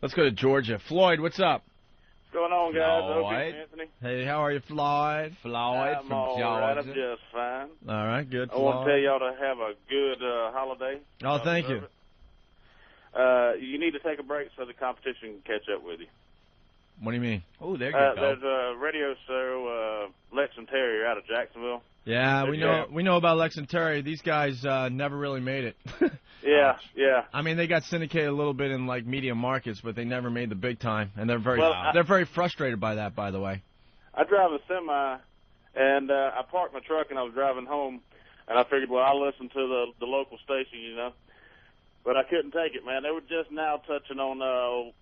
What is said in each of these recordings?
Let's go to Georgia. Floyd, what's up? What's going on, guys? Floyd. Okay, Anthony. Hey, how are you, Floyd? Floyd I'm from all Georgia. right. I'm just fine. All right, good. I want to tell y'all to have a good holiday. Oh, thank you. You need to take a break so the competition can catch up with you. What do you mean? Oh, there you go. There's a radio show, Lex Terry out of Jacksonville. Yeah, we know about Lex and Terry. These guys never really made it. Yeah. I mean, they got syndicated a little bit in like media markets, but they never made the big time, and they're very frustrated by that. By the way, I drive a semi, and I parked my truck, and I was driving home, and I figured, well, I'll listen to the local station, you know. But I couldn't take it, man. They were just now touching on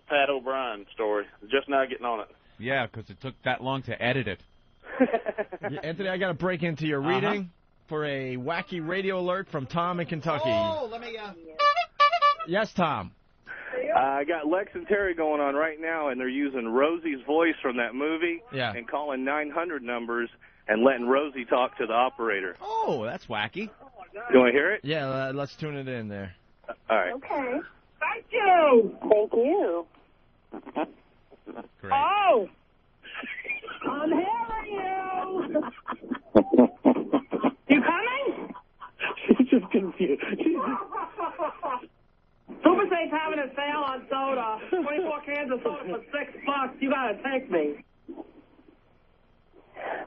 Pat O'Brien's story. Just now getting on it. Yeah, because it took that long to edit it. Anthony, I got to break into your reading for a wacky radio alert from Tom in Kentucky. Oh, let me Yes, Tom. I got Lex and Terry going on right now, and they're using Rosie's voice from that movie and calling 900 numbers and letting Rosie talk to the operator. Oh, that's wacky. You want to hear it? Yeah, let's tune it in there. All right. Okay. Thank you. Thank you. Great. Oh! I'm hearing you. You coming? She's just confused. Super State's having a sale on soda. 24 cans of soda for $6. You gotta take me.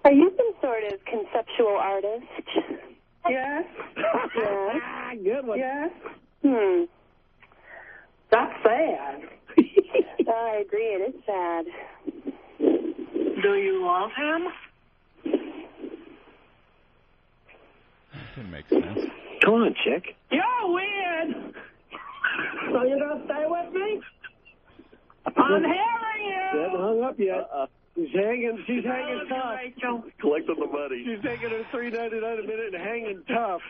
Are you some sort of conceptual artist? Yes. Yes. Good one. Yes. That's sad. I agree, it is sad. Do you love him? That makes sense. Come on, chick. You're weird. So you're gonna stay with me? I'm hearing you. She hasn't hung up yet. She's hanging tough. Rachel. Collecting the money. She's taking her $3.99 a minute and hanging tough.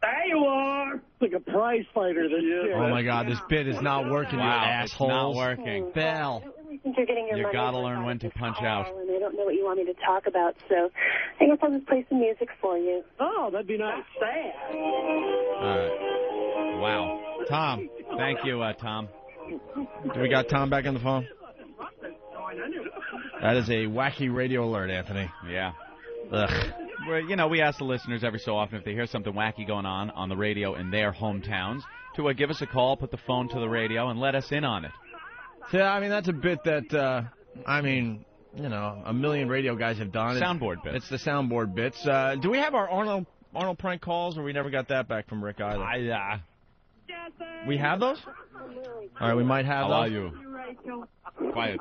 There you are. It's like a prize fighter. This year. Oh my God, this bit is not working, you assholes. It's not working. Bell. I don't really think you're getting your money. You gotta learn when to punch out. And I don't know what you want me to talk about, so I guess I'll just play some music for you. Oh, that'd be nice. Sad. All right. Wow. Tom. Thank you, Tom. Do we got Tom back on the phone? That is a wacky radio alert, Anthony. Yeah. Ugh. Well, we ask the listeners every so often if they hear something wacky going on the radio in their hometowns to give us a call, put the phone to the radio, and let us in on it. Yeah, I mean, that's a bit that, a million radio guys have done. Soundboard bits. It's the soundboard bits. Do we have our Arnold prank calls, or we never got that back from Rick either? We have those? All right, we might have How those. are you? Quiet.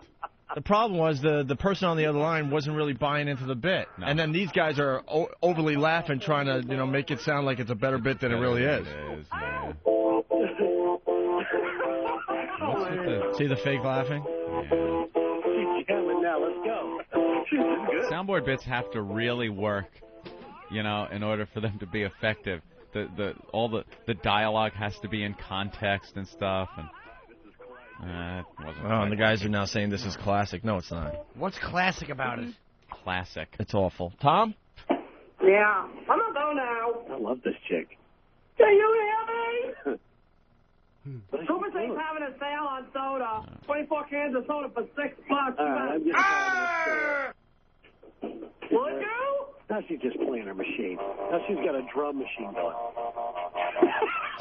The problem was the person on the other line wasn't really buying into the bit. No. And then these guys are overly laughing, trying to, make it sound like it's a better bit than it really is. It is, yeah. See the fake laughing? She's jamming now. Let's go. Good. Soundboard bits have to really work, in order for them to be effective. All the dialogue has to be in context and stuff, and and the guys are now saying this is classic. No, it's not. What's classic about it? Classic. It's awful. Tom? Yeah. I'm gonna go now. I love this chick. Can you hear me? Super State's having a sale on soda. 24 cans of soda for $6. Would you? Now she's just playing her machine. Now she's got a drum machine going.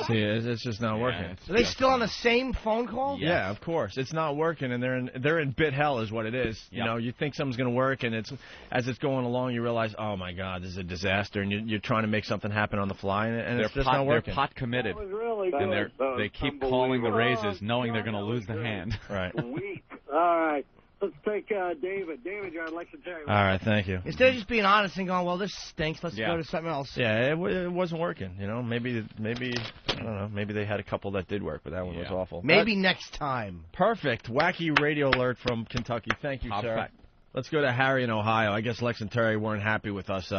See, it's just not working. Are they still on the same phone call? Yes. Yeah, of course. It's not working, and they're in bit hell is what it is. Yep. You think something's going to work, and as it's going along, you realize, oh, my God, this is a disaster, and you're trying to make something happen on the fly, and it's just not working. They're pot committed, really and they keep calling the raises knowing they're going to lose the hand. Right. Sweet. All right. Let's take David. David, you're on Lex and Terry. All right, thank you. Instead of just being honest and going, well, this stinks, let's go to something else. Yeah, it wasn't working. Maybe I don't know. Maybe they had a couple that did work, but that one was awful. Maybe next time. Perfect. Wacky radio alert from Kentucky. Thank you, sir. Let's go to Harry in Ohio. I guess Lex and Terry weren't happy with us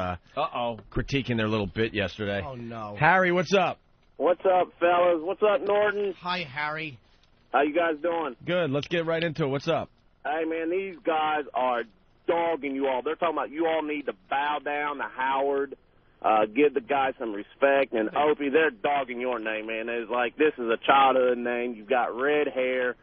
critiquing their little bit yesterday. Oh, no. Harry, what's up? What's up, fellas? What's up, Norton? Hi, Harry. How you guys doing? Good. Let's get right into it. What's up? Hey, man, these guys are dogging you all. They're talking about you all need to bow down to Howard, give the guy some respect. And, Opie, they're dogging your name, man. It's like this is a childhood name. You've got red hair.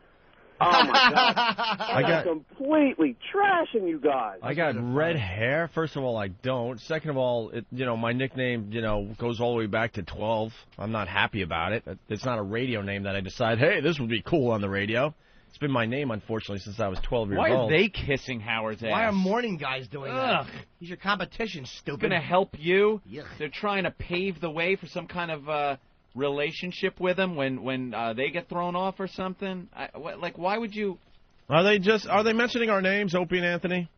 Oh, my God. I got completely trashing you guys. I got red hair. First of all, I don't. Second of all, my nickname, goes all the way back to 12. I'm not happy about it. It's not a radio name that I decide, hey, this would be cool on the radio. It's been my name, unfortunately, since I was 12 years old. Why are they kissing Howard's ass? Why are morning guys doing that? He's your competition, stupid. Going to help you? Yuck. They're trying to pave the way for some kind of relationship with him when they get thrown off or something. Why would you? Are they mentioning our names, Opie and Anthony?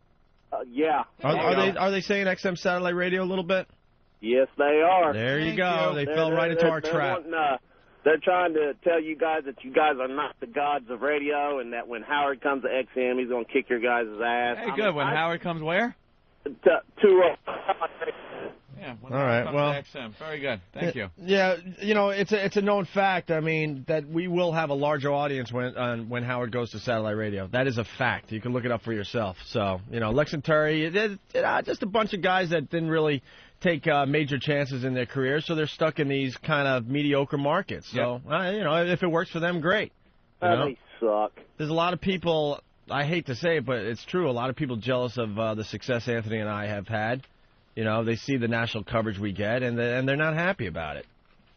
Yeah. Are they saying XM Satellite Radio a little bit? Yes, they are. There you go. They fell right into our trap. They're trying to tell you guys that you guys are not the gods of radio, and that when Howard comes to XM, he's going to kick your guys' ass. Hey, good. When Howard comes where? Yeah. All right. Well, XM. Very good. Thank you. Yeah. It's a known fact. I mean, that we will have a larger audience when Howard goes to satellite radio. That is a fact. You can look it up for yourself. So, Lex and Terry, just a bunch of guys that didn't really take major chances in their careers, so they're stuck in these kind of mediocre markets. So, if it works for them, great. They suck. There's a lot of people, I hate to say it, but it's true, a lot of people jealous of the success Anthony and I have had. They see the national coverage we get, and they're not happy about it.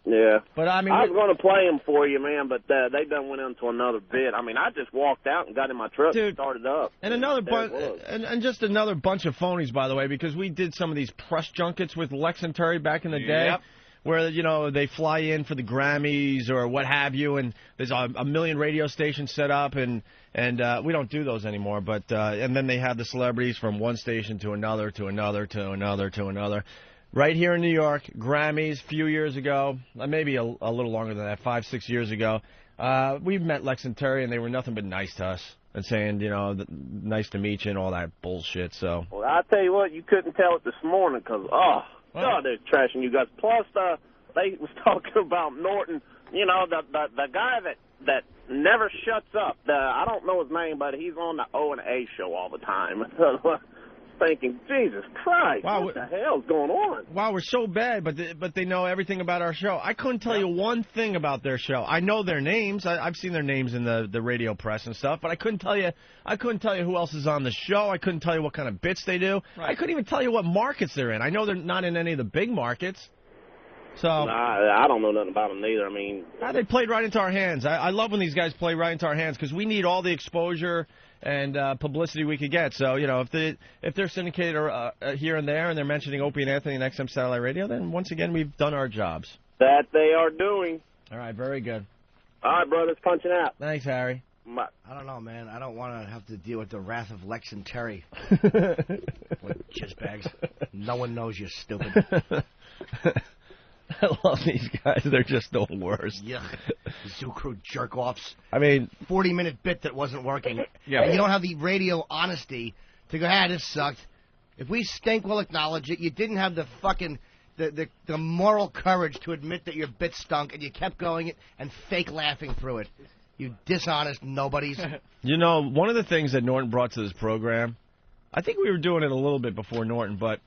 Yeah. But I mean, I was going to play them for you, man, but they done went into another bit. I mean, I just walked out and got in my truck and started up. And just another bunch of phonies, by the way, because we did some of these press junkets with Lex and Terry back in the day. Where, they fly in for the Grammys or what have you, and there's a million radio stations set up, and we don't do those anymore. But and then they have the celebrities from one station to another, to another, to another, to another. Right here in New York, Grammys a few years ago, maybe a little longer than that, 5-6 years ago, we've met Lex and Terry, and they were nothing but nice to us and saying, nice to meet you and all that bullshit. So. Well, I tell you what, you couldn't tell it this morning because, God, they're trashing you guys. Plus, they was talking about Norton, the guy that never shuts up. I don't know his name, but he's on the O&A show all the time. Thinking, Jesus Christ, what the hell's going on? Wow, we're so bad, but they know everything about our show. I couldn't tell you one thing about their show. I know their names. I've seen their names in the radio press and stuff, but I couldn't tell you who else is on the show. I couldn't tell you what kind of bits they do. Right. I couldn't even tell you what markets they're in. I know they're not in any of the big markets. So I don't know nothing about them neither. I mean, they played right into our hands. I love when these guys play right into our hands because we need all the exposure and publicity we could get. So, if they're syndicated here and there and they're mentioning Opie and Anthony and XM Satellite Radio, then once again, we've done our jobs. That they are doing. All right, very good. All right, brothers, punching out. Thanks, Harry. I don't know, man. I don't want to have to deal with the wrath of Lex and Terry. Like jizzbags. No one knows you're stupid. I love these guys. They're just the worst. Yeah. Zoo Crew jerk-offs. I mean... 40-minute bit that wasn't working. Yeah. And you don't have the radio honesty to go, this sucked. If we stink, we'll acknowledge it. You didn't have the fucking... The moral courage to admit that your bit stunk, and you kept going and fake laughing through it. You dishonest nobodies. One of the things that Norton brought to this program, I think we were doing it a little bit before Norton, but...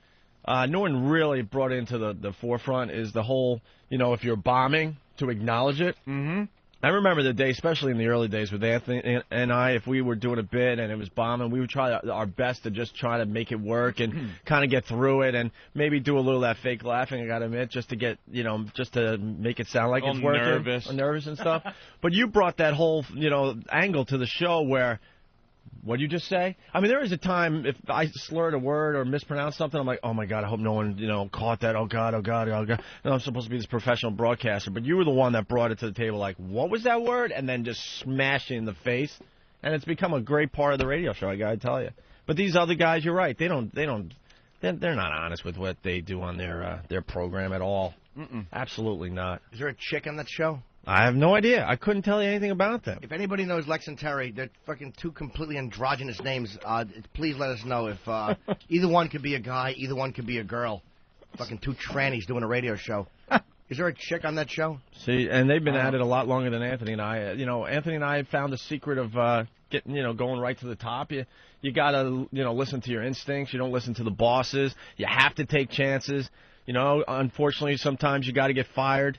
Norton really brought into the forefront is the whole, if you're bombing, to acknowledge it. Mm-hmm. I remember the day, especially in the early days with Anthony and I, if we were doing a bit and it was bombing, we would try our best to just try to make it work and kind of get through it and maybe do a little of that fake laughing, I got to admit, just to get, just to make it sound like it's working. Nervous and stuff. But you brought that whole, angle to the show where... What'd you just say? I mean, there is a time if I slurred a word or mispronounced something, I'm like, oh, my God, I hope no one, caught that. Oh, God. No, I'm supposed to be this professional broadcaster. But you were the one that brought it to the table like, what was that word? And then just smashed it in the face. And it's become a great part of the radio show, I got to tell you. But these other guys, you're right. They're not honest with what they do on their program at all. Mm-mm. Absolutely not. Is there a chick on that show? I have no idea. I couldn't tell you anything about them. If anybody knows Lex and Terry, they're fucking two completely androgynous names. Please let us know if either one could be a guy, either one could be a girl. Fucking two trannies doing a radio show. Is there a chick on that show? See, and they've been at it a lot longer than Anthony and I. Anthony and I found the secret of getting, going right to the top. You got to, listen to your instincts. You don't listen to the bosses. You have to take chances. Unfortunately, sometimes you got to get fired.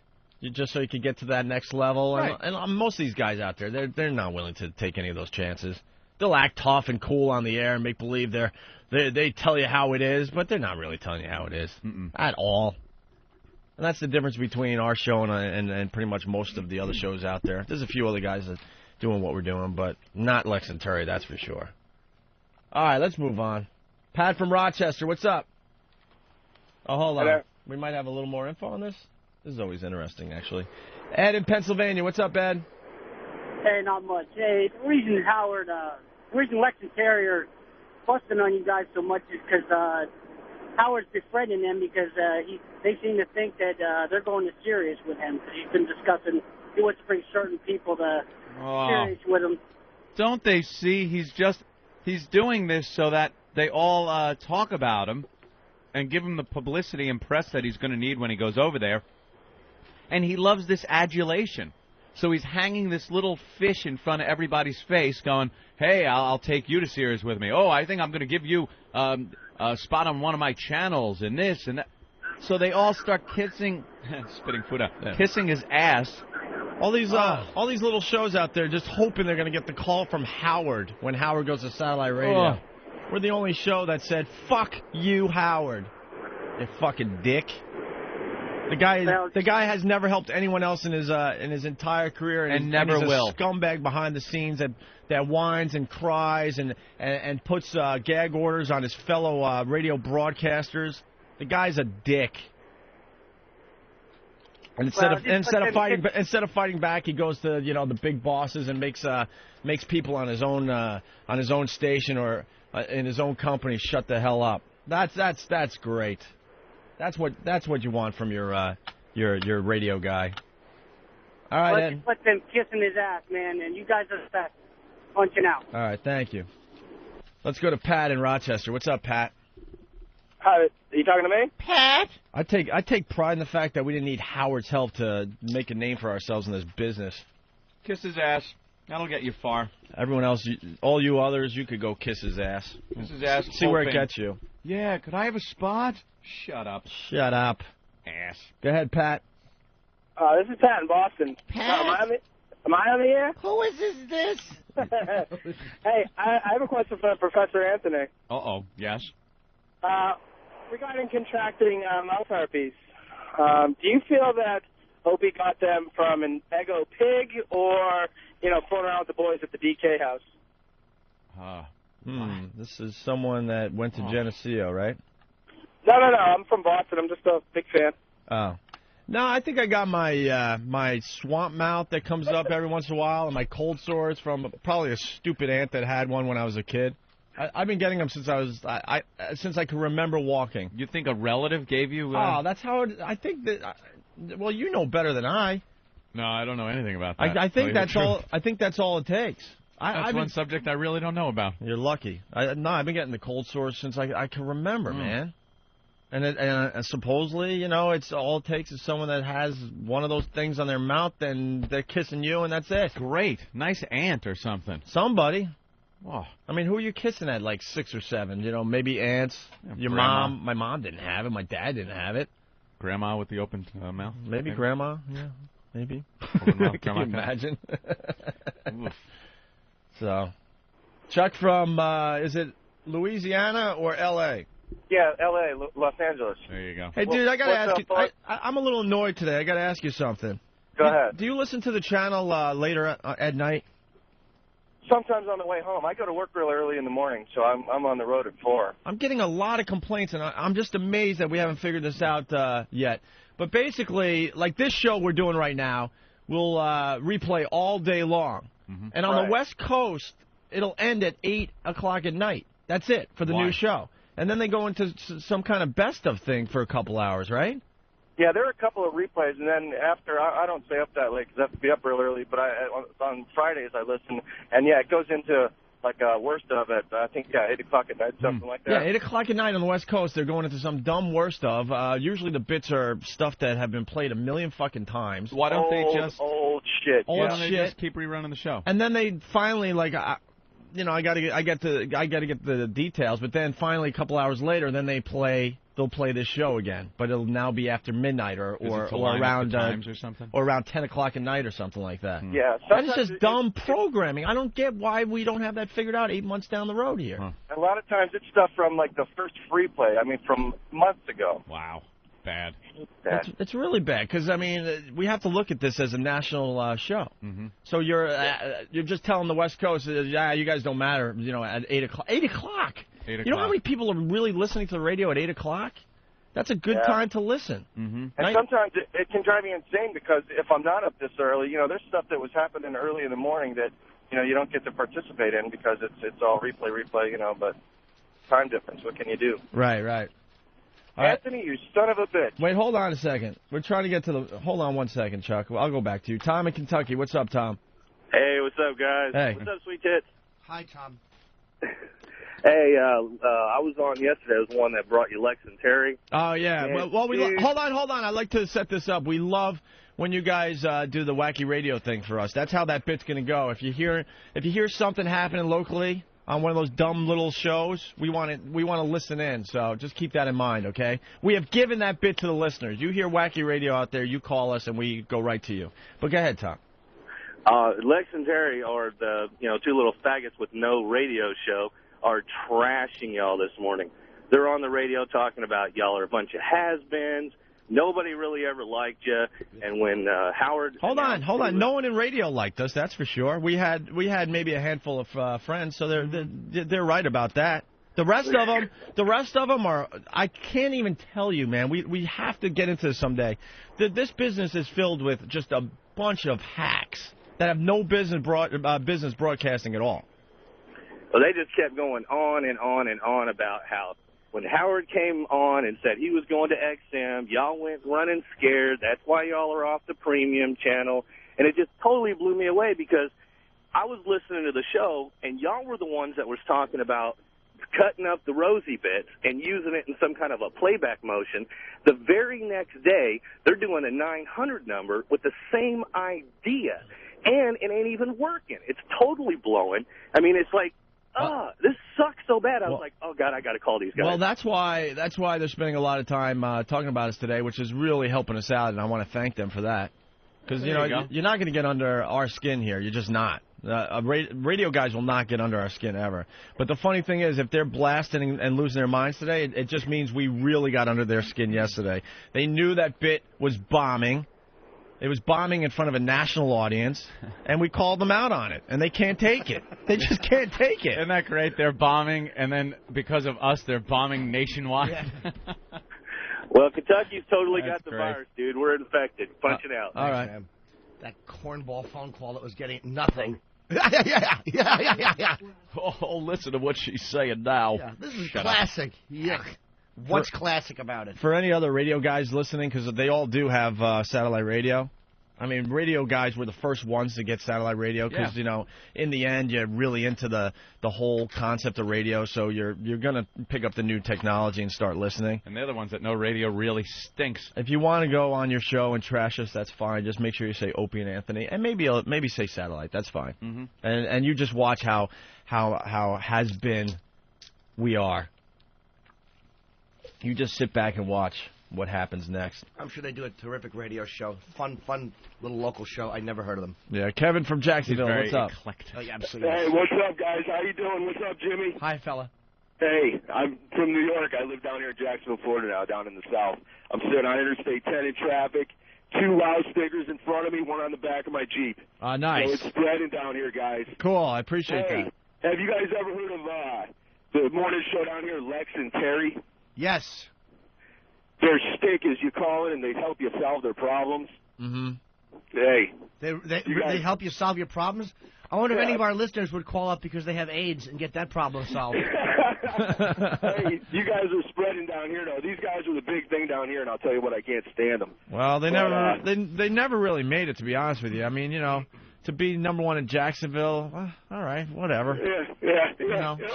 just so you could get to that next level. Right. And most of these guys out there, they're not willing to take any of those chances. They'll act tough and cool on the air and make believe they tell you how it is, but they're not really telling you how it is at all. And that's the difference between our show and pretty much most of the other shows out there. There's a few other guys that doing what we're doing, but not Lex and Terry, that's for sure. All right, let's move on. Pat from Rochester, what's up? Oh, hold on. Hello. We might have a little more info on this. This is always interesting, actually. Ed in Pennsylvania, what's up, Ed? Hey, not much. Hey, the reason Lex and Terry are busting on you guys so much is because Howard's befriending them because they seem to think that they're going to Sirius with him. He's been discussing he wants to bring certain people to Sirius with him. Don't they see he's doing this so that they all talk about him and give him the publicity and press that he's going to need when he goes over there. And he loves this adulation. So he's hanging this little fish in front of everybody's face going, hey, I'll take you to Sirius with me. Oh, I think I'm going to give you a spot on one of my channels and this and that. So they all start kissing, spitting food out, kissing his ass. All these little shows out there just hoping they're going to get the call from Howard when Howard goes to satellite radio. We're the only show that said, fuck you, Howard. You fucking dick. The guy has never helped anyone else in his entire career, and never will. He's a scumbag behind the scenes that whines and cries and puts gag orders on his fellow radio broadcasters. The guy's a dick. And instead of fighting back, he goes to the big bosses and makes people on his own station or in his own company shut the hell up. That's great. That's what you want from your radio guy. All right, Ed. Let them kissing his ass, man, and you guys are the best. Punching out. All right, thank you. Let's go to Pat in Rochester. What's up, Pat? Hi, are you talking to me? Pat. I take pride in the fact that we didn't need Howard's help to make a name for ourselves in this business. Kiss his ass. That'll get you far. Everyone else, all you others, you could go kiss his ass. Kiss his ass. See where it gets you. Yeah, could I have a spot? Shut up. Shut up. Ass. Go ahead, Pat. This is Pat in Boston. Pat? Am I on the air? Who is this? Hey, I have a question for Professor Anthony. Uh-oh. Yes? Regarding contracting mouth herpes, do you feel that Opie got them from an Eggo pig or, fooling around with the boys at the DK house? This is someone that went to Geneseo, right? No. I'm from Boston. I'm just a big fan. Oh. No, I think I got my swamp mouth that comes up every once in a while, and my cold sores from probably a stupid aunt that had one when I was a kid. I've been getting them since since I can remember walking. You think a relative gave you? That's how it. I think that. Well, you know better than I. No, I don't know anything about that. I think that's all. I think that's all it takes. That's one subject I really don't know about. You're lucky. I've been getting the cold sores since I can remember, man. And supposedly, it's all it takes is someone that has one of those things on their mouth, and they're kissing you, and that's it. Great, nice aunt or something. Somebody. Oh. I mean, who are you kissing at, like 6 or 7? Maybe aunts. Your grandma. mom. My mom didn't have it. My dad didn't have it. Grandma with the open mouth. Maybe grandma. Yeah, maybe. Open mouth, Can you imagine? Oof. So, Chuck from is it Louisiana or L.A.? Yeah, L.A., Los Angeles. There you go. Hey, dude, I got to ask you. I'm a little annoyed today. I got to ask you something. Go ahead. Do you listen to the channel later at night? Sometimes on the way home. I go to work real early in the morning, so I'm on the road at 4. I'm getting a lot of complaints, and I'm just amazed that we haven't figured this out yet. But basically, like this show we're doing right now, we'll replay all day long. Mm-hmm. And on the West Coast, it'll end at 8 o'clock at night. That's it for the new show. And then they go into some kind of best of thing for a couple hours, right? Yeah, there are a couple of replays, and then after, I don't stay up that late because I have to be up real early, but on Fridays I listen, and yeah, it goes into, like, worst of it, I think, 8 o'clock at night, something like that. Yeah, 8 o'clock at night on the West Coast, they're going into some dumb worst of. Usually the bits are stuff that have been played a million fucking times. Why don't they just... Old shit. Old shit. They just keep rerunning the show. And then they finally, like... I got to get the details, but then finally a couple hours later, then they play they'll play this show again, but it'll now be after midnight or around times or something, or around 10 o'clock at night or something like that. Yeah, that is just dumb programming. I don't get why we don't have that figured out 8 months down the road here. A lot of times it's stuff from like the first free play. I mean, from months ago. Wow, bad. It's really bad because I mean we have to look at this as a national show. Mm-hmm. So you're just telling the West Coast, yeah, you guys don't matter. You know, at 8 o'clock. 8 o'clock. You know how many people are really listening to the radio at 8 o'clock? That's a good time to listen. Mm-hmm. And sometimes it can drive me insane because if I'm not up this early, you know, there's stuff that was happening early in the morning that, you know, you don't get to participate in because it's all replay, you know, but time difference, what can you do? Right. Anthony, you son of a bitch. Wait, hold on a second. We're trying to get to the... Hold on one second, Chuck. I'll go back to you. Tom in Kentucky. What's up, Tom? Hey, what's up, guys? Hey. What's up, sweet tits? Hi, Tom. Hey, I was on yesterday. I was the one that brought you Lex and Terry. Oh, yeah. And Well, hold on. I'd like to set this up. We love when you guys do the wacky radio thing for us. That's how that bit's going to go. If you hear something happening locally on one of those dumb little shows, we want to listen in. So just keep that in mind, okay? We have given that bit to the listeners. You hear wacky radio out there, you call us, and we go right to you. But go ahead, Tom. Lex and Terry are the two little faggots with no radio show are trashing y'all this morning. They're on the radio talking about y'all are a bunch of has-beens. Nobody really ever liked you. And when Howard... Hold on. No one in radio liked us, that's for sure. We had maybe a handful of friends, so they're right about that. The rest of them are... I can't even tell you, man. We have to get into this someday. This business is filled with just a bunch of hacks that have no business broadcasting at all. Well, they just kept going on and on and on about how when Howard came on and said he was going to XM, y'all went running scared. That's why y'all are off the premium channel. And it just totally blew me away because I was listening to the show, and y'all were the ones that was talking about cutting up the Rosie bits and using it in some kind of a playback motion. The very next day, they're doing a 900 number with the same idea, and it ain't even working. It's totally blowing. I mean, it's like, this sucks so bad. I was like, oh, God, I got to call these guys. Well, that's why they're spending a lot of time talking about us today, which is really helping us out, and I want to thank them for that. Because, you're not going to get under our skin here. You're just not. Radio guys will not get under our skin ever. But the funny thing is, if they're blasting and losing their minds today, it just means we really got under their skin yesterday. They knew that bit was bombing. It was bombing in front of a national audience, and we called them out on it, and they can't take it. They just can't take it. Isn't that great? They're bombing, and then because of us, they're bombing nationwide. Yeah. Well, Kentucky's totally got the virus, dude. We're infected. Punch it out. All right. Man. That cornball phone call that was getting nothing. Yeah. Oh, listen to what she's saying now. Yeah, this is classic. Yuck. What's classic about it? For any other radio guys listening, because they all do have satellite radio. I mean, radio guys were the first ones to get satellite radio because, in the end, you're really into the whole concept of radio, so you're going to pick up the new technology and start listening. And they're the ones that know radio really stinks. If you want to go on your show and trash us, that's fine. Just make sure you say Opie and Anthony, and maybe say satellite. That's fine. Mm-hmm. And you just watch how has been we are. You just sit back and watch what happens next. I'm sure they do a terrific radio show. Fun little local show. I never heard of them. Yeah, Kevin from Jacksonville. What's up? Oh, yeah, absolutely. Hey, what's up, guys? How you doing? What's up, Jimmy? Hi, fella. Hey, I'm from New York. I live down here in Jacksonville, Florida now, down in the south. I'm sitting on Interstate 10 in traffic. 2 loudspeakers in front of me, one on the back of my Jeep. Nice. So it's spreading down here, guys. Cool. I appreciate that. Have you guys ever heard of the morning show down here, Lex and Terry? Yes. Their stick is you call in and they help you solve their problems. Mm-hmm. Hey. They help you solve your problems? I wonder if any of our listeners would call up because they have AIDS and get that problem solved. Hey, you guys are spreading down here, though. These guys are the big thing down here, and I'll tell you what, I can't stand them. Well, they never really made it, to be honest with you. I mean, to be number one in Jacksonville, all right, whatever. Yeah.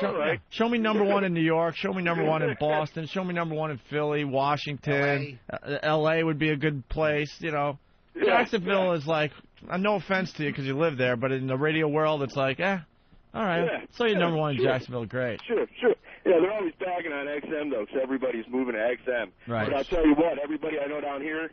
All right. Show me number one in New York. Show me number one in Boston. Show me number one in Philly, Washington. L.A. would be a good place, Jacksonville is like, no offense to you because you live there, but in the radio world, it's like, all right. So you're number one in Jacksonville, great. Sure. Yeah, they're always bagging on XM, though, because everybody's moving to XM. Right. But I'll tell you what, everybody I know down here,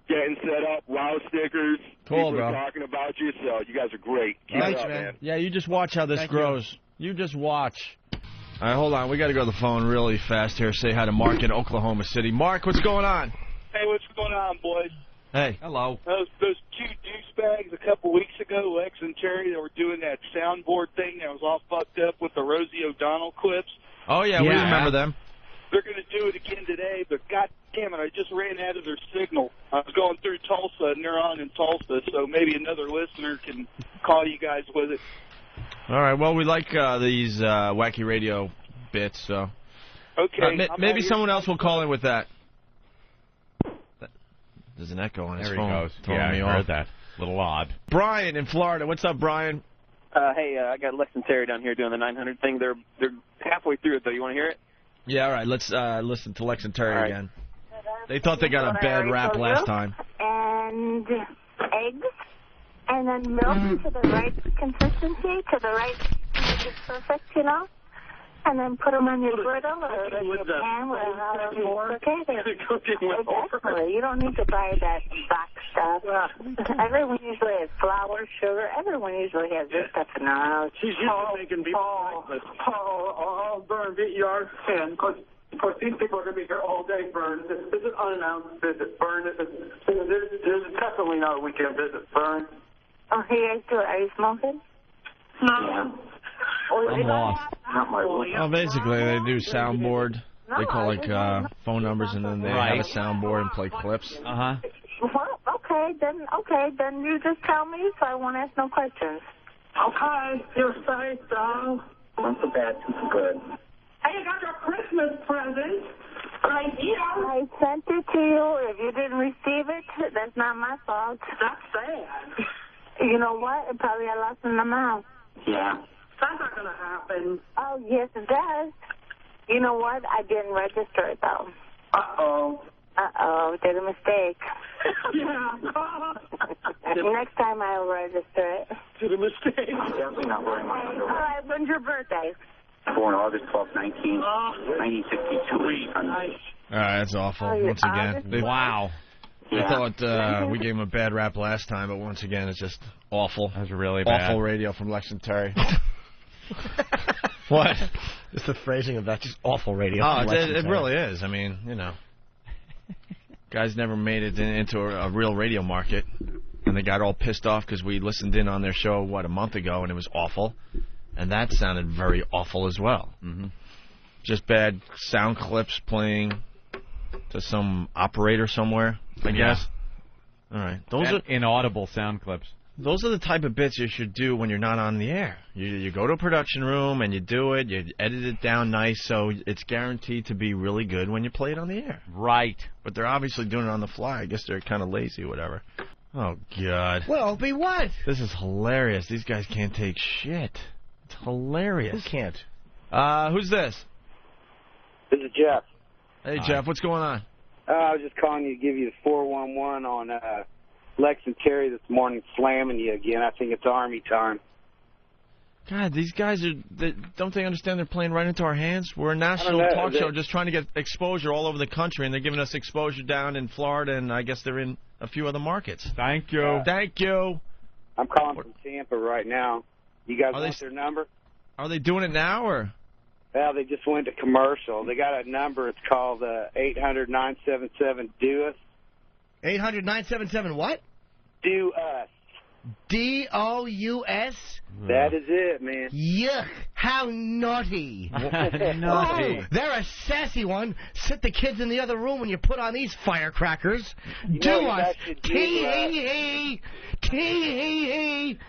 getting set up, wow stickers, Cool, people bro. are talking about you, so you guys are great. Keep Thanks, it up, man. Yeah, you just watch how this grows. You just watch. All right, hold on. We got to go to the phone really fast here. Say hi to Mark in Oklahoma City. Mark, what's going on? Hey, what's going on, boys? Hey. Hello. Those two douchebags a couple weeks ago, Lex and Terry, they were doing that soundboard thing that was all fucked up with the Rosie O'Donnell clips. Oh, yeah, we remember them. They're going to do it again today, but God damn it, I just ran out of their signal. I was going through Tulsa, and they're on in Tulsa, so maybe another listener can call you guys with it. All right, well, we like these wacky radio bits, so. Okay. Maybe someone else will call in with that. There's an echo on his There phone. he goes. Throwing Yeah, me I off. heard that. A little odd. Brian in Florida. What's up, Brian? Hey, I got Lex and Terry down here doing the 900 thing. They're halfway through it, though. You want to hear it? Yeah, all right. Let's listen to Lex and Terry again. They thought they got a bad rap last time. And eggs, and then milk to the right consistency, to the right, it's perfect, you know. And then put them on your griddle or your pan with Exactly. You don't need to buy that box stuff. Everyone usually has flour, sugar. Everyone usually has this stuff in their house. She's used to making people breakfast. Oh, Vern, you understand, because these people are going to be here all day, Vern. This is unannounced visit, Vern. This is definitely not a weekend visit, Vern. Oh, hey, guys do it. Are you smoking? No. Yeah. I'm lost. Well, basically, they do soundboard. They call, like, phone numbers, and then they have a soundboard and play clips. Well, okay, then you just tell me, so I won't ask no questions. Okay, you're safe, though. Not so bad, too good. Hey, you got your Christmas present right here. I sent it to you. If you didn't receive it, that's not my fault. That's sad. You know what? It probably got lost in the mail. Yeah. That's not going to happen. Oh, yes, it does. You know what? I didn't register it, though. Uh-oh. Uh-oh. Did a mistake. Yeah. Next time I'll register it. Did a mistake. Definitely not wearing my All underwear. right, when's your birthday? Born August 12th, 1962. All right, that's awful. Once again. Wow. They thought we gave him a bad rap last time, but once again, it's just awful. That was really bad. Awful radio from Lex and Terry. What? Just the phrasing of that, just awful radio. Oh, it really is. I mean, you know. Guys never made it into a real radio market, and they got all pissed off because we listened in on their show, a month ago, and it was awful. And that sounded very awful as well. Mm-hmm. Just bad sound clips playing to some operator somewhere, I guess. All right. Those are inaudible sound clips. Those are the type of bits you should do when you're not on the air. You go to a production room and you do it. You edit it down nice so it's guaranteed to be really good when you play it on the air. Right. But they're obviously doing it on the fly. I guess they're kind of lazy or whatever. Oh, God. Well, be what? This is hilarious. These guys can't take shit. It's hilarious. Who can't? Who's this? This is Jeff. Hey, Jeff. What's going on? I was just calling you to give you the 411 on Lex and Terry this morning slamming you again. I think it's Army time. God, these guys don't they understand they're playing right into our hands? We're a national talk show just trying to get exposure all over the country, and they're giving us exposure down in Florida, and I guess they're in a few other markets. Thank you. Thank you. I'm calling from Tampa right now. You guys want their number? Are they doing it now, or? Well, they just went to commercial. They got a number. It's called 800-977-DO-US. 800-977 what? DO-US. D-O-U-S? That is it, man. Yuck. How naughty. Naughty. They're a sassy one. Sit the kids in the other room when you put on these firecrackers. You Do know, us. Tee-hee-hee. Tee-hee-hee.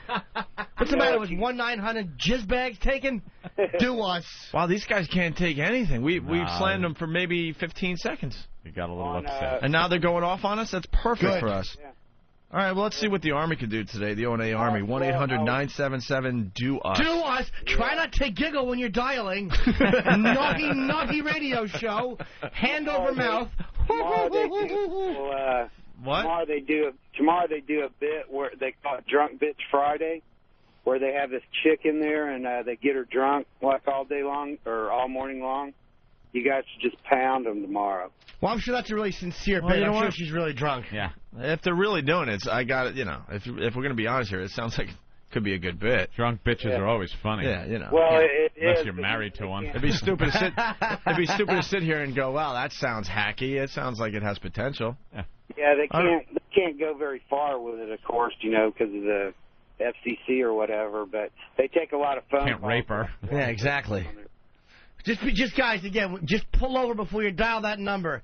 What's the matter with 1-900 jizz bags taken? Do us. Wow, these guys can't take anything. We've slammed them for maybe 15 seconds. You got a little upset. And now they're going off on us? That's perfect for us. Yeah. All right, well, let's see what the Army can do today, the O&A Army. 1-800-977-DO-US. Do us. Try not to giggle when you're dialing. Naughty, naughty radio show. Hand over mouth. What? Tomorrow they do a bit where they call it Drunk Bitch Friday. where they have this chick in there and they get her drunk like all day long or all morning long. You guys should just pound them tomorrow. Well, I'm sure that's a really sincere Well, bit. you know I'm sure what? she's really drunk. Yeah. If they're really doing it, I got it. You know, if we're going to be honest here, it sounds like it could be a good bit. Drunk bitches are always funny. Yeah, you know. Well, unless you're married to one. It'd be stupid to sit. It'd be stupid to sit here and go, "Wow, that sounds hacky." It sounds like it has potential. Yeah, they can't go very far with it, of course, you know, because of the FCC or whatever. But they take a lot of phone Can't calls. rape her. Yeah, exactly. Just guys, again, just pull over before you dial that number.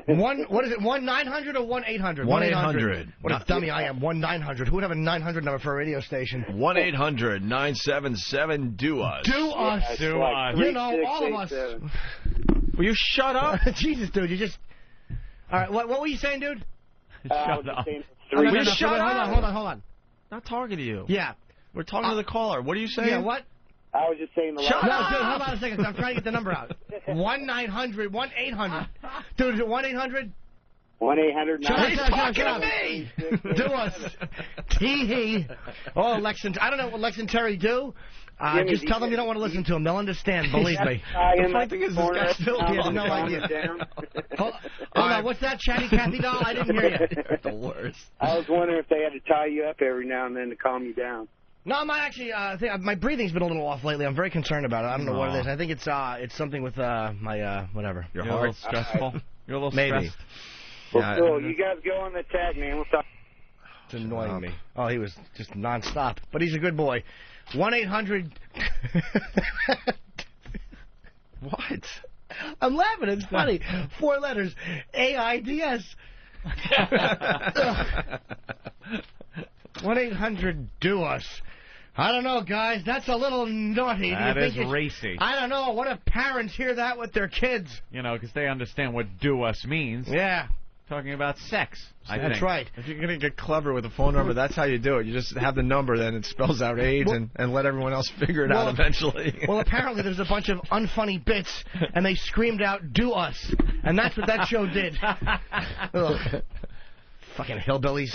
What is it? 1-900 or 1-800? 1-800. What a dummy I am. 1-900. Who would have a 900 number for a radio station? 1-800-977-DO-US. Do us. It's Do like us. You know, all of us. 3687. Will you shut up? Jesus, dude, you just. All right, what were you saying, dude? Shut up. Will you No, shut up? Hold on. Not talking to you. Yeah. We're talking to the caller. What are you saying? Yeah, what? I was just saying the Shut No, up! dude, hold on a second. I'm trying to get the number out. 1-900, 1-800. Dude, is it 1-800? 1-800. Shut up, He's shut up, talking shut up. to me! Do us. Tee-hee. Oh, Lex and... I don't know what Lex and Terry do. Jimmy, Just tell them you don't want to listen to them. They'll understand, believe me. The funny thing is, this guy's still He has talking. no idea. Hold on, what's that, Chatty Cathy doll? I didn't hear you. You're the worst. I was wondering if they had to tie you up every now and then to calm you down. No, I'm actually. My breathing's been a little off lately. I'm very concerned about it. I don't know what it is. I think it's something with my whatever. You're a little stressful. You're a little Maybe. stressed. Well, cool. You guys go on the tag, man. We'll talk. It's annoying me. Oh, he was just nonstop. But he's a good boy. 1-800. What? I'm laughing. It's funny. 4 letters. AIDS. 1-800-DO-US. I don't know, guys. That's a little naughty. That Do you think is racy. I don't know. What if parents hear that with their kids? You know, because they understand what do us means. Yeah. Talking about sex. That's think. right. If you're going to get clever with a phone number, that's how you do it. You just have the number, then it spells out AIDS, and let everyone else figure it out eventually. Well, apparently there's a bunch of unfunny bits, and they screamed out, "Do us." And that's what that show did. Ugh. Fucking hillbillies.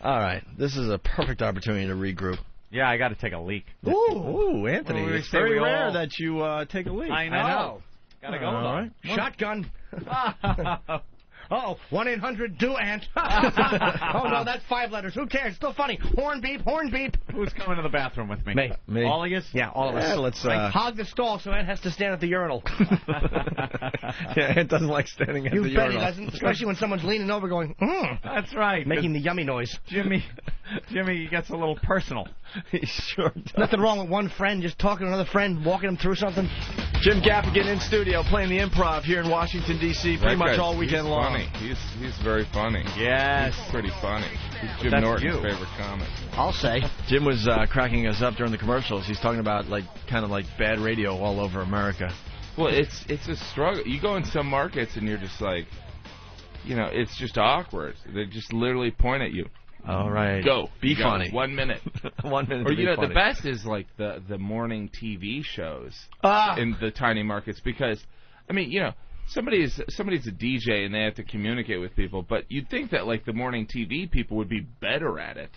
All right. This is a perfect opportunity to regroup. Yeah, I got to take a leak. Ooh, Anthony. Well, we it's say very we rare all- that you take a leak. I know. Gotta go. All right. Shotgun. Oh, 1-800-DO-ANT. Oh, no, that's 5 letters. Who cares? Still funny. Horn beep, horn beep. Who's coming to the bathroom with me? Me. All of us? Yeah, all of us. Yeah, let's. Hog the stall so Ant has to stand at the urinal. Yeah, Ant doesn't like standing at You the bet he urinal. doesn't, especially when someone's leaning over going, That's right. making the yummy noise. Jimmy gets a little personal. He sure does. Nothing wrong with one friend just talking to another friend, walking him through something. Jim Gaffigan in studio playing the Improv here in Washington, D.C. pretty much all weekend long. Funny. He's very funny. Yes. He's pretty funny. He's Jim That's Norton's you. favorite comic. I'll say. Jim was cracking us up during the commercials. He's talking about kind of like bad radio all over America. Well, it's a struggle. You go in some markets and you're just like, it's just awkward. They just literally point at you. All right. Go. Be You got funny. 1 minute. 1 minute. Or to be funny. the best is like the morning TV shows in the tiny markets because, somebody's a DJ and they have to communicate with people, but you'd think that like the morning TV people would be better at it.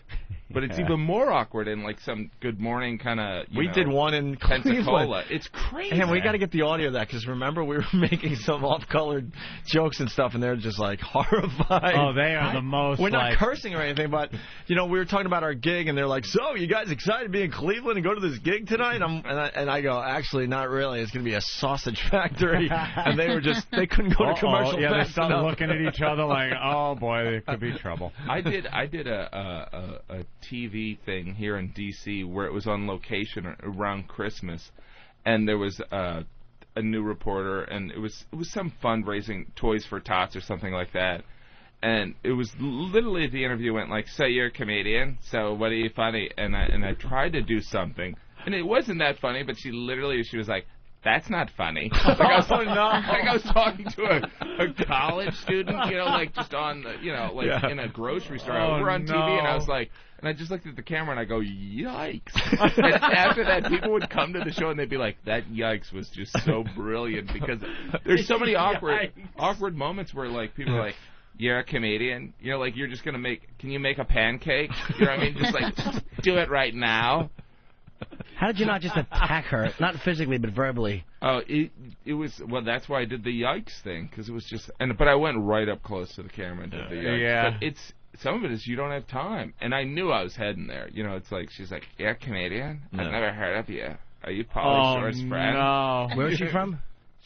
But it's even more awkward in like some Good Morning kind of. We did one in Pensacola. Cleveland. It's crazy. And we got to get the audio of that because remember we were making some off-colored jokes and stuff, and they're just like horrified. Oh, they are the most. We're not cursing or anything, but we were talking about our gig, and they're like, "So, you guys excited to be in Cleveland and go to this gig tonight?" And I go, "Actually, not really. It's going to be a sausage factory." And they couldn't go to commercial. Yeah, they fast started enough. looking at each other like, "Oh boy, there could be trouble." I did a TV thing here in D.C. where it was on location around Christmas, and there was a new reporter, and it was some fundraising, Toys for Tots or something like that. And it was literally the interview went like, "So you're a comedian? So what are you funny?" And I tried to do something, and it wasn't that funny, but she was like, "That's not funny." Like I was talking to a college student, just on the, in a grocery store. We're on TV, and I was like, and I just looked at the camera and I go, "Yikes!" And after that, people would come to the show and they'd be like, "That yikes was just so brilliant," because there's so many awkward moments where like people are like, you're a comedian. You know, like you're just gonna can you make a pancake? You know what I mean? Just like do it right now. How did you not just attack her? Not physically, but verbally. Oh, it was, well, that's why I did the yikes thing, because it was just, but I went right up close to the camera and did the yikes. Yeah. But some of it is you don't have time. And I knew I was heading there. You know, it's like, she's like, yeah, Canadian? No. I've never heard of you. Are you Pauly Shore's friend? No. Where is she from?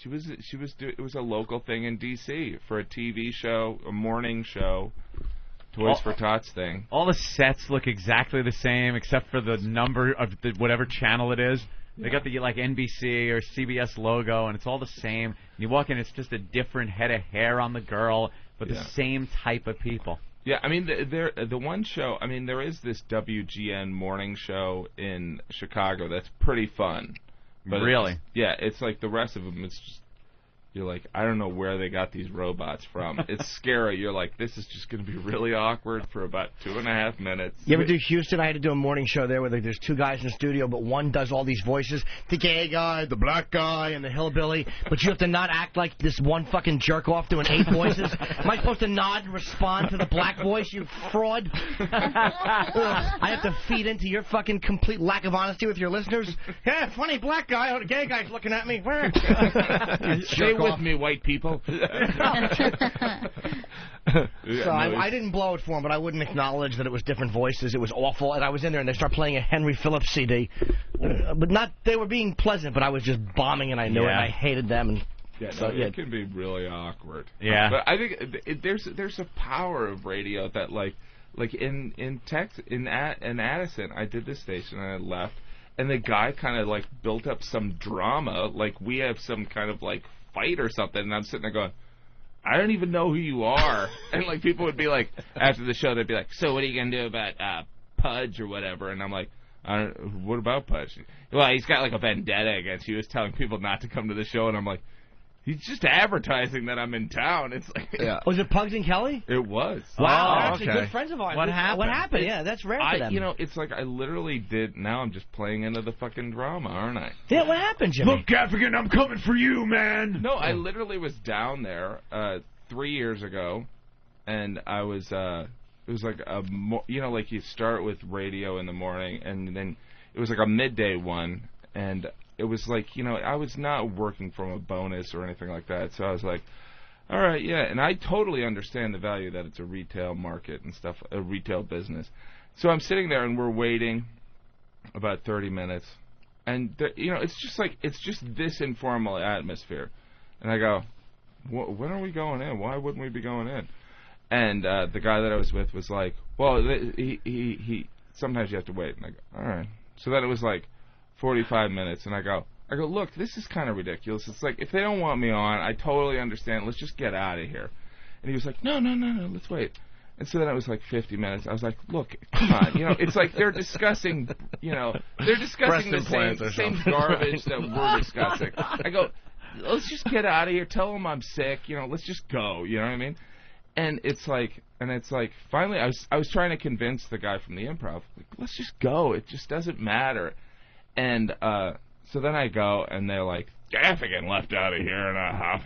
It was a local thing in D.C. for a TV show, a morning show. Toys for Tots thing. All the sets look exactly the same except for the number of whatever channel it is. They got the NBC or CBS logo, and it's all the same. And you walk in, it's just a different head of hair on the girl, but the same type of people. Yeah, I mean, the one show, I mean, there is this WGN morning show in Chicago that's pretty fun. But Really? It's like the rest of them, it's just, you're like, I don't know where they got these robots from. It's scary. You're like, this is just going to be really awkward for about 2.5 minutes. You ever do Houston? I had to do a morning show there where there's two guys in the studio, but one does all these voices. The gay guy, the black guy, and the hillbilly. But you have to not act like this one fucking jerk-off doing 8 voices. Am I supposed to nod and respond to the black voice, you fraud? I have to feed into your fucking complete lack of honesty with your listeners. Yeah, funny black guy. Oh, the gay guy's looking at me. Where? Stay with me, white people. So I didn't blow it for him, but I wouldn't acknowledge that it was different voices. It was awful, and I was in there, and they started playing a Henry Phillips CD. But not, they were being pleasant, but I was just bombing, and I knew it, and I hated them. And it can be really awkward. Yeah. But I think there's a power of radio that, like in Texas, in Addison, I did this station, and I left, and the guy kind of, like, built up some drama, like we have some kind of, like, fight or something, and I'm sitting there going, I don't even know who you are. And, like, people would be like, after the show, they'd be like, so what are you going to do about Pudge or whatever? And I'm like, what about Pudge? Well, he's got, like, a vendetta against you. He was telling people not to come to the show, and I'm like, he's just advertising that I'm in town. It's like, Was it Pugs and Kelly? It was. Wow, they're actually good friends of ours. What happened? What happened? Yeah, that's rare for them. You know, it's like I literally did. Now I'm just playing into the fucking drama, aren't I? Yeah, what happened, Jimmy? Look, Gaffigan, I'm coming for you, man. No, I literally was down there 3 years ago, and I was. It was like like you start with radio in the morning, and then it was like a midday one, and it was like, I was not working from a bonus or anything like that, so I was like, all right, yeah, and I totally understand the value that it's a retail market and stuff, a retail business. So I'm sitting there, and we're waiting about 30 minutes, and, it's just this informal atmosphere. And I go, when are we going in? Why wouldn't we be going in? And the guy that I was with was like, well, he sometimes you have to wait. And I go, all right. So then it was like 45 minutes, and I go, look, this is kind of ridiculous. It's like, if they don't want me on, I totally understand. Let's just get out of here. And he was like, no, let's wait. And so then it was like 50 minutes. I was like, look, come on. It's like they're discussing, the same garbage that we're discussing. I go, let's just get out of here. Tell them I'm sick. Let's just go. You know what I mean? And it's like, finally, I was trying to convince the guy from the Improv, like, let's just go. It just doesn't matter. And so then I go, and they're like, Gaffigan left out of here in a huff,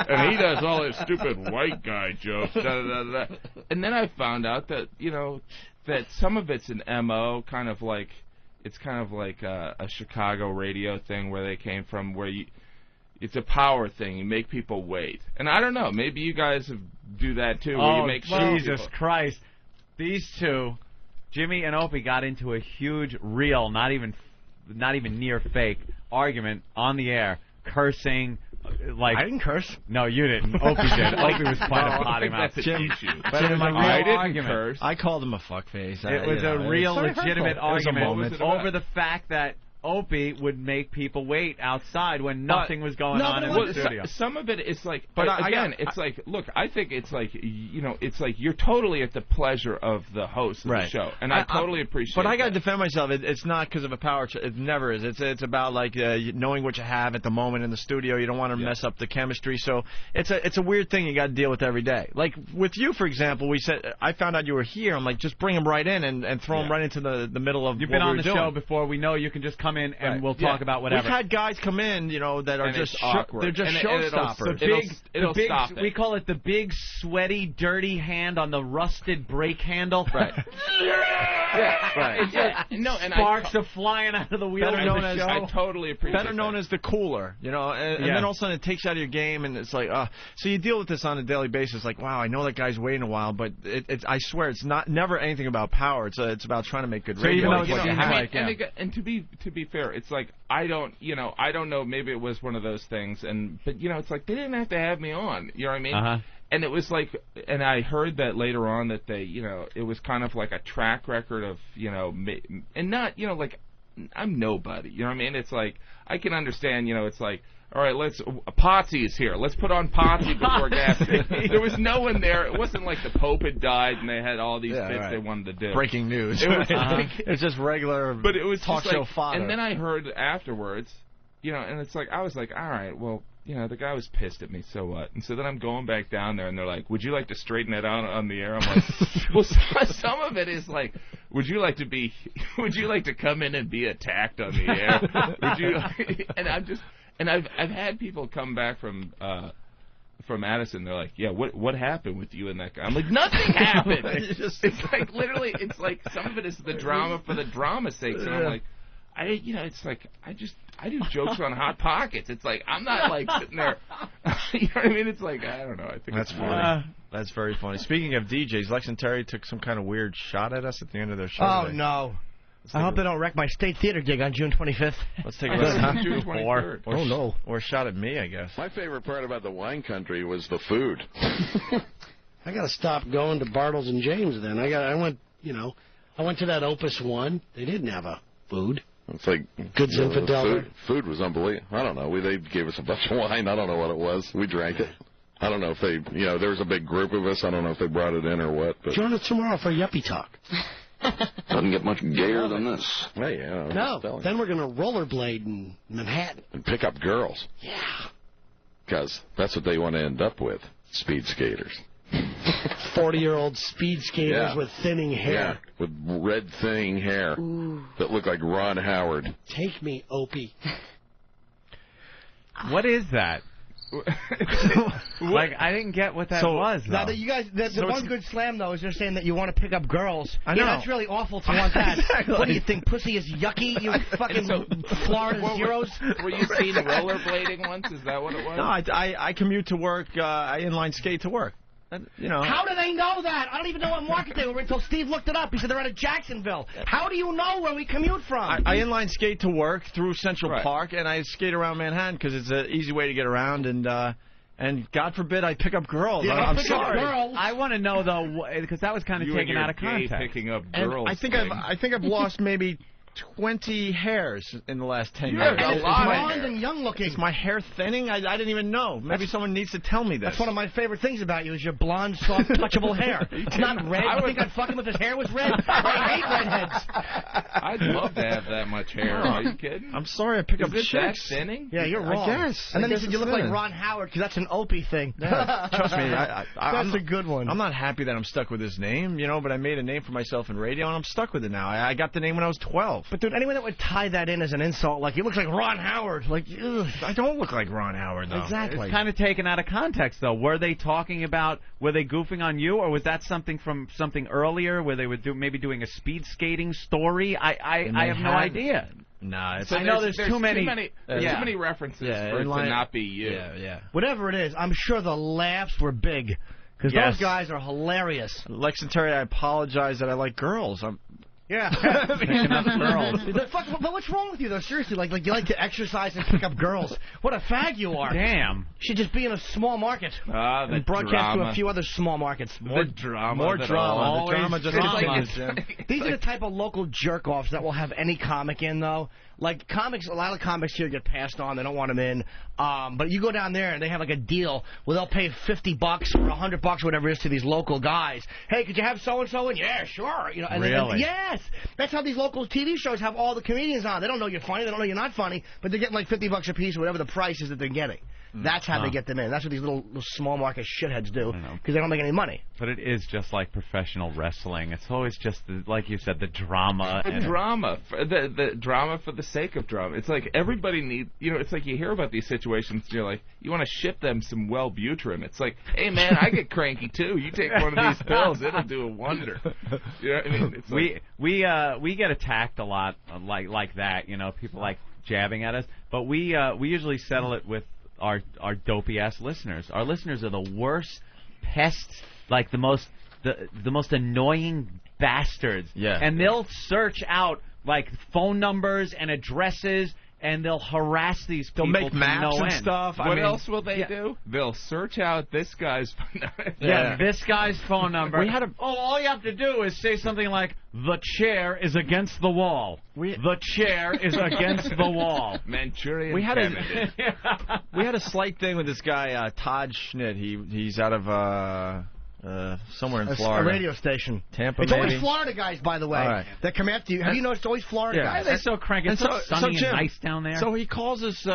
and he does all his stupid white guy jokes, And then I found out that, that some of it's an MO, kind of like a Chicago radio thing where they came from, where it's a power thing. You make people wait. And I don't know, maybe you guys do that too, where you make Jesus Christ. These two, Jimmy and Opie, got into a huge, real, not even near fake argument on the air, cursing. Like, I didn't curse. No, you didn't. Opie did. Opie was playing a potty mouth. Jim, But it was a real argument. Curse. I called him a fuckface. It was a real, legitimate argument over the fact that Opie would make people wait outside when nothing was going on in the studio. Some of it is like, but again, it's like, look, I think it's like, it's like you're totally at the pleasure of the host of the show, and I totally appreciate. But I got to defend myself. It's not because of a power. It never is. It's about like knowing what you have at the moment in the studio. You don't want to mess up the chemistry. So it's a weird thing you got to deal with every day. Like with you, for example, we said I found out you were here. I'm like, just bring him right in and throw him right into the middle of. You've been on the doing. show before. We know you can just come come in and we'll talk about whatever. We've had guys come in, that are And just it's awkward. they're just And showstoppers. It'll stop it. We call it the big, sweaty, dirty hand on the rusted brake handle. Right. Right. Sparks are flying out of the wheel. Better known as I totally appreciate better known as the cooler, and then all of a sudden it takes you out of your game, and it's like, so you deal with this on a daily basis. Like, wow, I know that guy's waiting a while, but I swear it's never anything about power. It's about trying to make good radio. And to be fair, it's like I don't know. Maybe it was one of those things, but it's like they didn't have to have me on. You know what I mean? Uh-huh. And it was like, and I heard that later on that they, it was kind of like a track record of, and not, like, I'm nobody. You know what I mean? It's like, I can understand, it's like, all right, Potsy is here. Let's put on Potsy before gas. There was no one there. It wasn't like the Pope had died and they had all these bits they wanted to do. Breaking news. It was it's just regular but it was talk show fodder. And then I heard afterwards, and it's like, I was like, all right, well, the guy was pissed at me, so what? And so then I'm going back down there, and they're like, would you like to straighten it out on the air? I'm like, well, some of it is like, would you like to come in and be attacked on the air? Would you? And I've had people come back from Addison. They're like, yeah, what happened with you and that guy? I'm like, nothing happened. It's like literally, it's like some of it is the drama for the drama's sake. So I'm like, it's like I do jokes on Hot Pockets. It's like I'm not like sitting there. You know what I mean? It's like I don't know. I think that's funny. That's very funny. Speaking of DJs, Lex and Terry took some kind of weird shot at us at the end of their show. Oh today. no! I hope they don't wreck my State Theater gig on June 25th. Let's take a listen. June 23rd. Oh no! Or shot at me, I guess. My favorite part about the wine country was the food. I got to stop going to Bartles and James. Then I went to that Opus One. They didn't have a food. It's like Good Zinfandel. Food was unbelievable. I don't know. They gave us a bunch of wine. I don't know what it was. We drank it. I don't know if they, there was a big group of us. I don't know if they brought it in or what. But join us tomorrow for Yuppie Talk. Doesn't get much gayer than this. Hey, no. Then we're going to rollerblade in Manhattan and pick up girls. Yeah. Because that's what they want to end up with. Speed skaters. 40-year-old speed skaters with thinning hair. Yeah, with red thinning hair that look like Ron Howard. Take me, Opie. What is that? Like, I didn't get what that was. Now, you guys, the one good slam, though, is they're saying that you want to pick up girls. I know. Yeah, that's really awful to want that. Exactly. What do you think, pussy is yucky, you fucking Florida zeros? Were you seen rollerblading once? Is that what it was? No, I commute to work. I inline skate to work. How do they know that? I don't even know what market they were in until Steve looked it up. He said they're out of Jacksonville. How do you know where we commute from? I inline skate to work through Central Park, and I skate around Manhattan because it's an easy way to get around, and God forbid I pick up girls. Yeah, I'm sorry. I want to know, though, because that was kind of taken out of context. Picking up And girls. I think I've lost maybe 20 hairs in the last 10 years. And it's blonde and young looking. Is my hair thinning? I didn't even know. Maybe someone needs to tell me this. That's one of my favorite things about you is your blonde, soft, touchable hair. It's not red. You think I'd fuck him if his hair was red? I hate redheads. I'd love to have that much hair. Are you kidding? I'm sorry I pick up Is it that chicks. thinning? Yeah, you're wrong. I guess. And then I he guess said you look it's like thinning. Ron Howard because that's an Opie thing. Yeah, trust me. That's a good one. I'm not happy that I'm stuck with this name, but I made a name for myself in radio, and I'm stuck with it now. I got the name when I was 12. But, dude, anyone that would tie that in as an insult, like, he looks like Ron Howard. Like, ugh. I don't look like Ron Howard, though. Exactly. It's kind of taken out of context, though. Were they talking about, were they goofing on you, or was that something from something earlier where they were maybe doing a speed skating story? I have no idea. Nah, So I know there's too many references for it to not be you. Yeah. Whatever it is, I'm sure the laughs were big. Because those guys are hilarious. Lex and Terry, I apologize that I like girls. Yeah. Picking up girls. But what's wrong with you, though? Seriously, like you like to exercise and pick up girls. What a fag you are. Damn. You should just be in a small market. And broadcast to a few other small markets. More drama. More drama. The drama just continues. These are the type of local jerk-offs that will have any comic in, though. Like, comics, a lot of comics here get passed on. They don't want them in. But you go down there, and they have, like, a deal where they'll pay $50 or $100, whatever it is, to these local guys. Hey, could you have so-and-so in? Yeah, sure. And really? Yes. That's how these local TV shows have all the comedians on. They don't know you're funny. They don't know you're not funny. But they're getting, like, $50 a piece or whatever the price is that they're getting. That's how they get them in. That's what these little small market shitheads do because they don't make any money. But it is just like professional wrestling. It's always just, like you said, the drama. The drama. The drama for the sake of drama. It's like everybody needs, it's like you hear about these situations and you're like, you want to ship them some Wellbutrin. It's like, hey, man, I get cranky, too. You take one of these pills, it'll do a wonder. You know what I mean? It's like, we get attacked a lot like that. People like jabbing at us. But we usually settle it with our dopey-ass listeners. Our listeners are the worst pests, like the most annoying bastards. Yeah. And they'll search out like phone numbers and addresses, and they'll harass these people. They'll make to maps no and end. stuff. What else will they do? They'll search out this guy's phone number. This guy's phone number. All you have to do is say something like, "The chair is against the wall. The chair is against the wall." Manchurian We had candidate. we had a slight thing with this guy Todd Schnitt. He's out of somewhere in Florida. A radio station. Tampa, It's maybe? always Florida guys, by the way, All right. that come after you. Have you noticed it's always Florida Yeah. guys? Why are they so cranky? It's so sunny Jim, and nice down there. So he calls us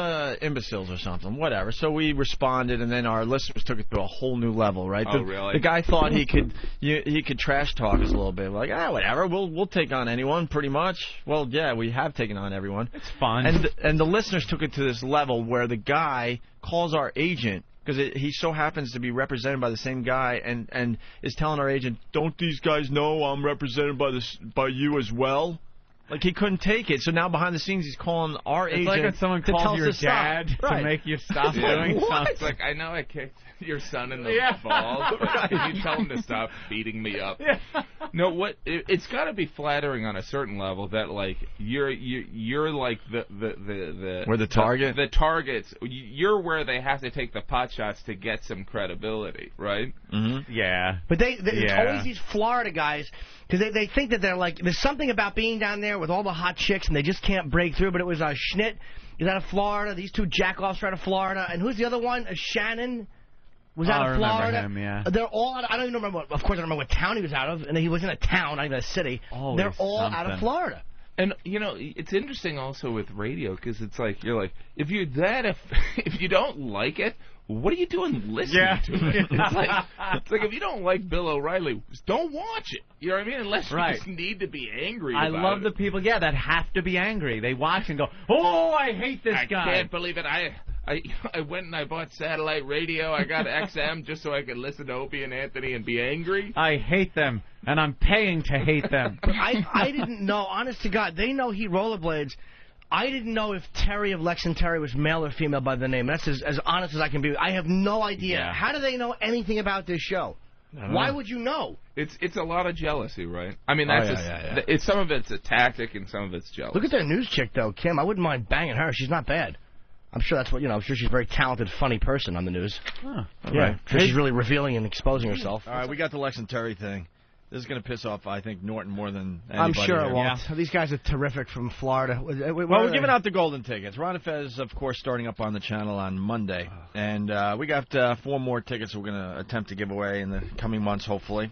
imbeciles or something, whatever. So we responded, and then our listeners took it to a whole new level, right? Oh, really? The guy thought he could trash talk us a little bit. We're like, whatever. We'll take on anyone, pretty much. Well, yeah, we have taken on everyone. It's fun. And the listeners took it to this level where the guy calls our agent, because he so happens to be represented by the same guy, and is telling our agent, "Don't these guys know I'm represented by you as well?" Like, he couldn't take it. So now behind the scenes, he's calling our agent. It's like when someone to tell calls us your to stop. dad to Right. make you stop Yeah. doing What? something. It's like, I know I kicked your son in the Yeah. balls, but Right. can you tell him to stop beating me up? No, it's got to be flattering on a certain level that like you're like the We're the target? The targets. You're where they have to take the pot shots to get some credibility, right? Mm-hmm. Yeah. But it's always these Florida guys, because they think that they're like, there's something about being down there with all the hot chicks, and they just can't break through. But it was Schnitt. He's out of Florida. These two jackoffs are out of Florida. And who's the other one? Shannon was out of Florida. Him, yeah. They're all out. I don't even remember. Of course, I don't remember what town he was out of. And he was in a town, not even a city. They're all out of Florida. And it's interesting also with radio, because it's like you're like, if you don't like it, what are you doing listening to it? It's like if you don't like Bill O'Reilly, don't watch it. You know what I mean? Unless you just need to be angry about it. I love the people, that have to be angry. They watch and go, "Oh, I hate this guy." I can't believe it. I went and I bought satellite radio. I got XM just so I could listen to Opie and Anthony and be angry. I hate them, and I'm paying to hate them. But I didn't know, honest to God, they know he rollerblades. I didn't know if Terry of Lex and Terry was male or female by the name. That's as honest as I can be. I have no idea. Yeah. How do they know anything about this show? Why would you know? It's a lot of jealousy, right? I mean, that's It's some of it's a tactic and some of it's jealousy. Look at that news chick, though, Kim. I wouldn't mind banging her. She's not bad. I'm sure that's what, I'm sure she's a very talented, funny person on the news. Huh. Yeah. Right. Sure she's really revealing and exposing herself. All right, we got the Lex and Terry thing. This is going to piss off, I think, Norton more than anybody. I'm sure here. it won't. These guys are terrific from Florida. Well, we're giving out the golden tickets. Ron and Fez, of course, starting up on the channel on Monday. And we got 4 more tickets we're going to attempt to give away in the coming months, hopefully.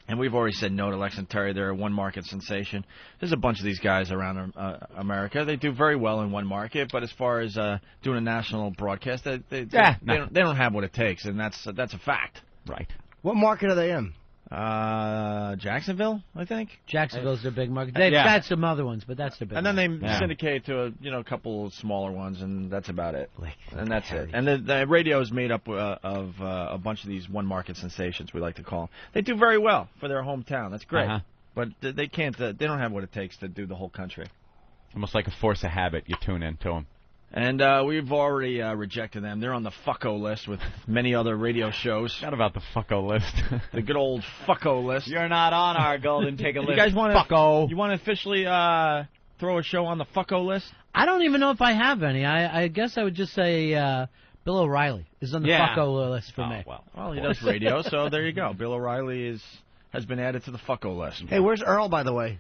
And we've already said no to Lex and Terry. They're a one-market sensation. There's a bunch of these guys around America. They do very well in one market, but as far as doing a national broadcast, they don't have what it takes, and that's a fact. Right. What market are they in? Jacksonville, I think. Jacksonville's their big market. They've got some other ones, but that's their big And then they market. syndicate to a couple of smaller ones, and that's about it. And that's it. And the radio is made up of a bunch of these one-market sensations, we like to call them. They do very well for their hometown. That's great. But they can't. They don't have what it takes to do the whole country. Almost like a force of habit. You tune in to them. And we've already rejected them. They're on the fucko list with many other radio shows. Not about the fucko list. The good old fucko list. You're not on our golden ticket list. You guys want fucko? You want to officially throw a show on the fucko list? I don't even know if I have any. I guess I would just say Bill O'Reilly is on the fucko list for me. Well, he does radio, so there you go. Bill O'Reilly has been added to the fucko list. Hey, where's Earl, by the way?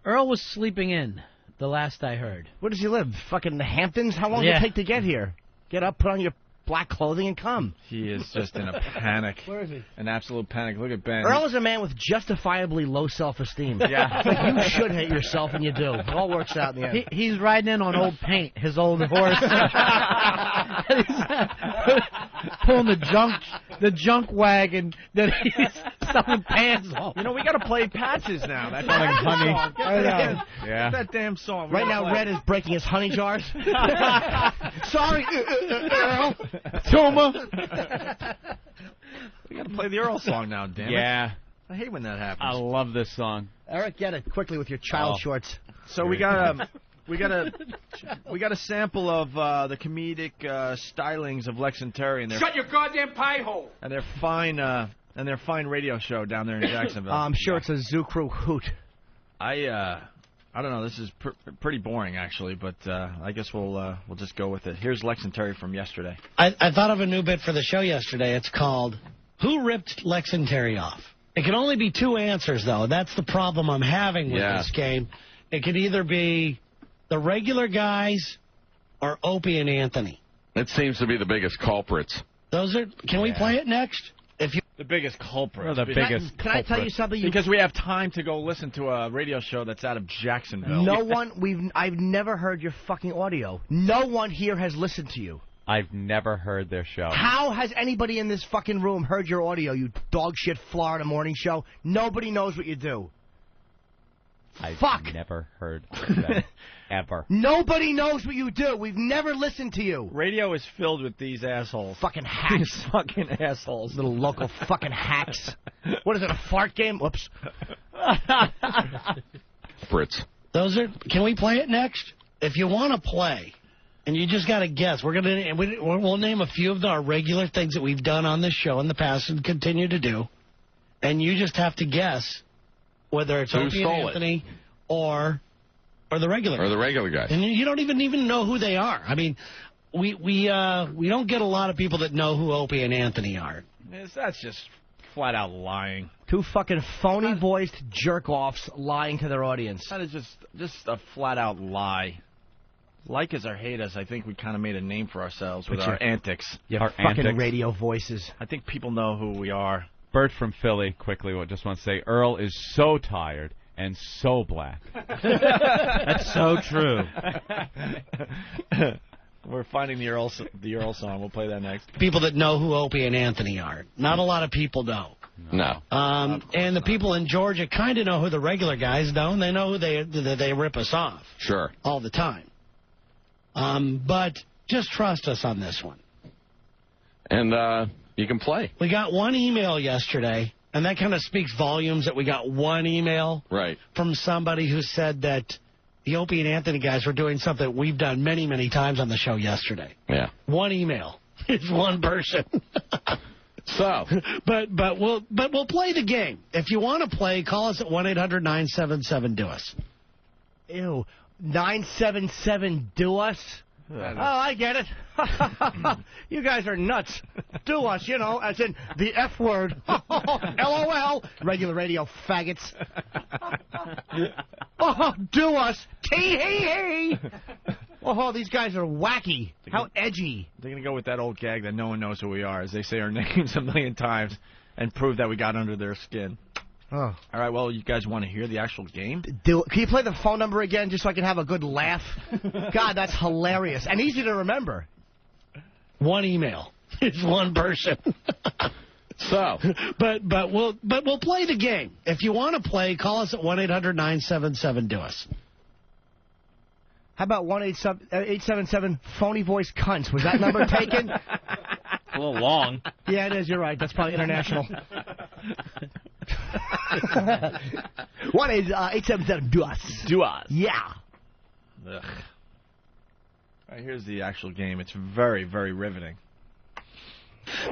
Earl was sleeping in, the last I heard. Where does he live? Fucking the Hamptons? How long does it take to get here? Get up, put on your black clothing and come. He is just in a panic. Where is he? An absolute panic. Look at Ben. Earl is a man with justifiably low self-esteem. Yeah. It's like you should hate yourself, and you do. It all works out in the end. He's riding in on old Paint, his old horse. Pulling the junk wagon that he's selling pants on. You know, we got to play Patches now. That's honey. I know. Yeah. That damn song. Right now, Red is breaking his honey jars. Sorry, Earl. Toma. We got to play the Earl song now, damn it. Yeah. I hate when that happens. I love this song. Eric, get it quickly with your child shorts. So we got a sample of the comedic stylings of Lex and Terry and Shut your goddamn pie hole. and their fine radio show down there in Jacksonville. I'm sure it's a Zoo Crew hoot. I don't know. This is pretty boring actually, but I guess we'll just go with it. Here's Lex and Terry from yesterday. I thought of a new bit for the show yesterday. It's called "Who Ripped Lex and Terry Off?" It can only be two answers, though. That's the problem I'm having with this game. It could either be the regular guys or Opie and Anthony. It seems to be the biggest culprits. Those are. Can we play it next? If you The biggest culprit. Can I tell you something? Because we have time to go listen to a radio show that's out of Jacksonville. I've never heard your fucking audio. No one here has listened to you. I've never heard their show. How has anybody in this fucking room heard your audio, you dog shit Florida morning show? Nobody knows what you do. I've Fuck. never heard them ever. Nobody knows what you do. We've never listened to you. Radio is filled with these assholes. Fucking hacks. These fucking assholes. Little local fucking hacks. What is it, a fart game? Whoops. Fritz. Those are. Can we play it next? If you want to play, and you just got to guess, we'll name a few of our regular things that we've done on this show in the past and continue to do, and you just have to guess whether it's Opie and Anthony or the regular guys. And you don't even know who they are. I mean, we don't get a lot of people that know who Opie and Anthony are. That's just flat out lying. Two fucking phony-voiced jerk-offs lying to their audience. That is just a flat out lie. Like us or hate us, I think we kind of made a name for ourselves with our antics. Our fucking antics. Radio voices. I think people know who we are. Bert from Philly, quickly, just want to say, Earl is so tired and so black. That's so true. We're finding the Earl song. We'll play that next. People that know who Opie and Anthony are. Not a lot of people know. No. And the people in Georgia kind of know who the regular guys know, and they know who they rip us off. Sure. All the time. But just trust us on this one. And you can play. We got one email yesterday, and that kind of speaks volumes that we got one email from somebody who said that the Opie and Anthony guys were doing something we've done many, many times on the show yesterday. Yeah. One email. It's one person. So, but we'll play the game. If you want to play, call us at 1-800-977-DO-US. Ew. 977 do us? Oh, I get it. You guys are nuts. Do us, as in the F word. LOL. Regular radio faggots. Oh, do us. Tee-hee-hee. Oh, these guys are wacky. How edgy. They're going to go with that old gag that no one knows who we are, as they say our names a million times, and prove that we got under their skin. Oh. All right, well, you guys want to hear the actual game? Can you play the phone number again just so I can have a good laugh? God, that's hilarious. And easy to remember. One email. It's one person. So, but we'll play the game. If you want to play, call us at 1-800-977-DO-US. How about 1-877 phony voice cunts? Was that number taken? A little long. Yeah, it is. You're right. That's probably international. 1-877-DO-US. Do-us. Yeah. Ugh. All right, here's the actual game. It's very, very riveting.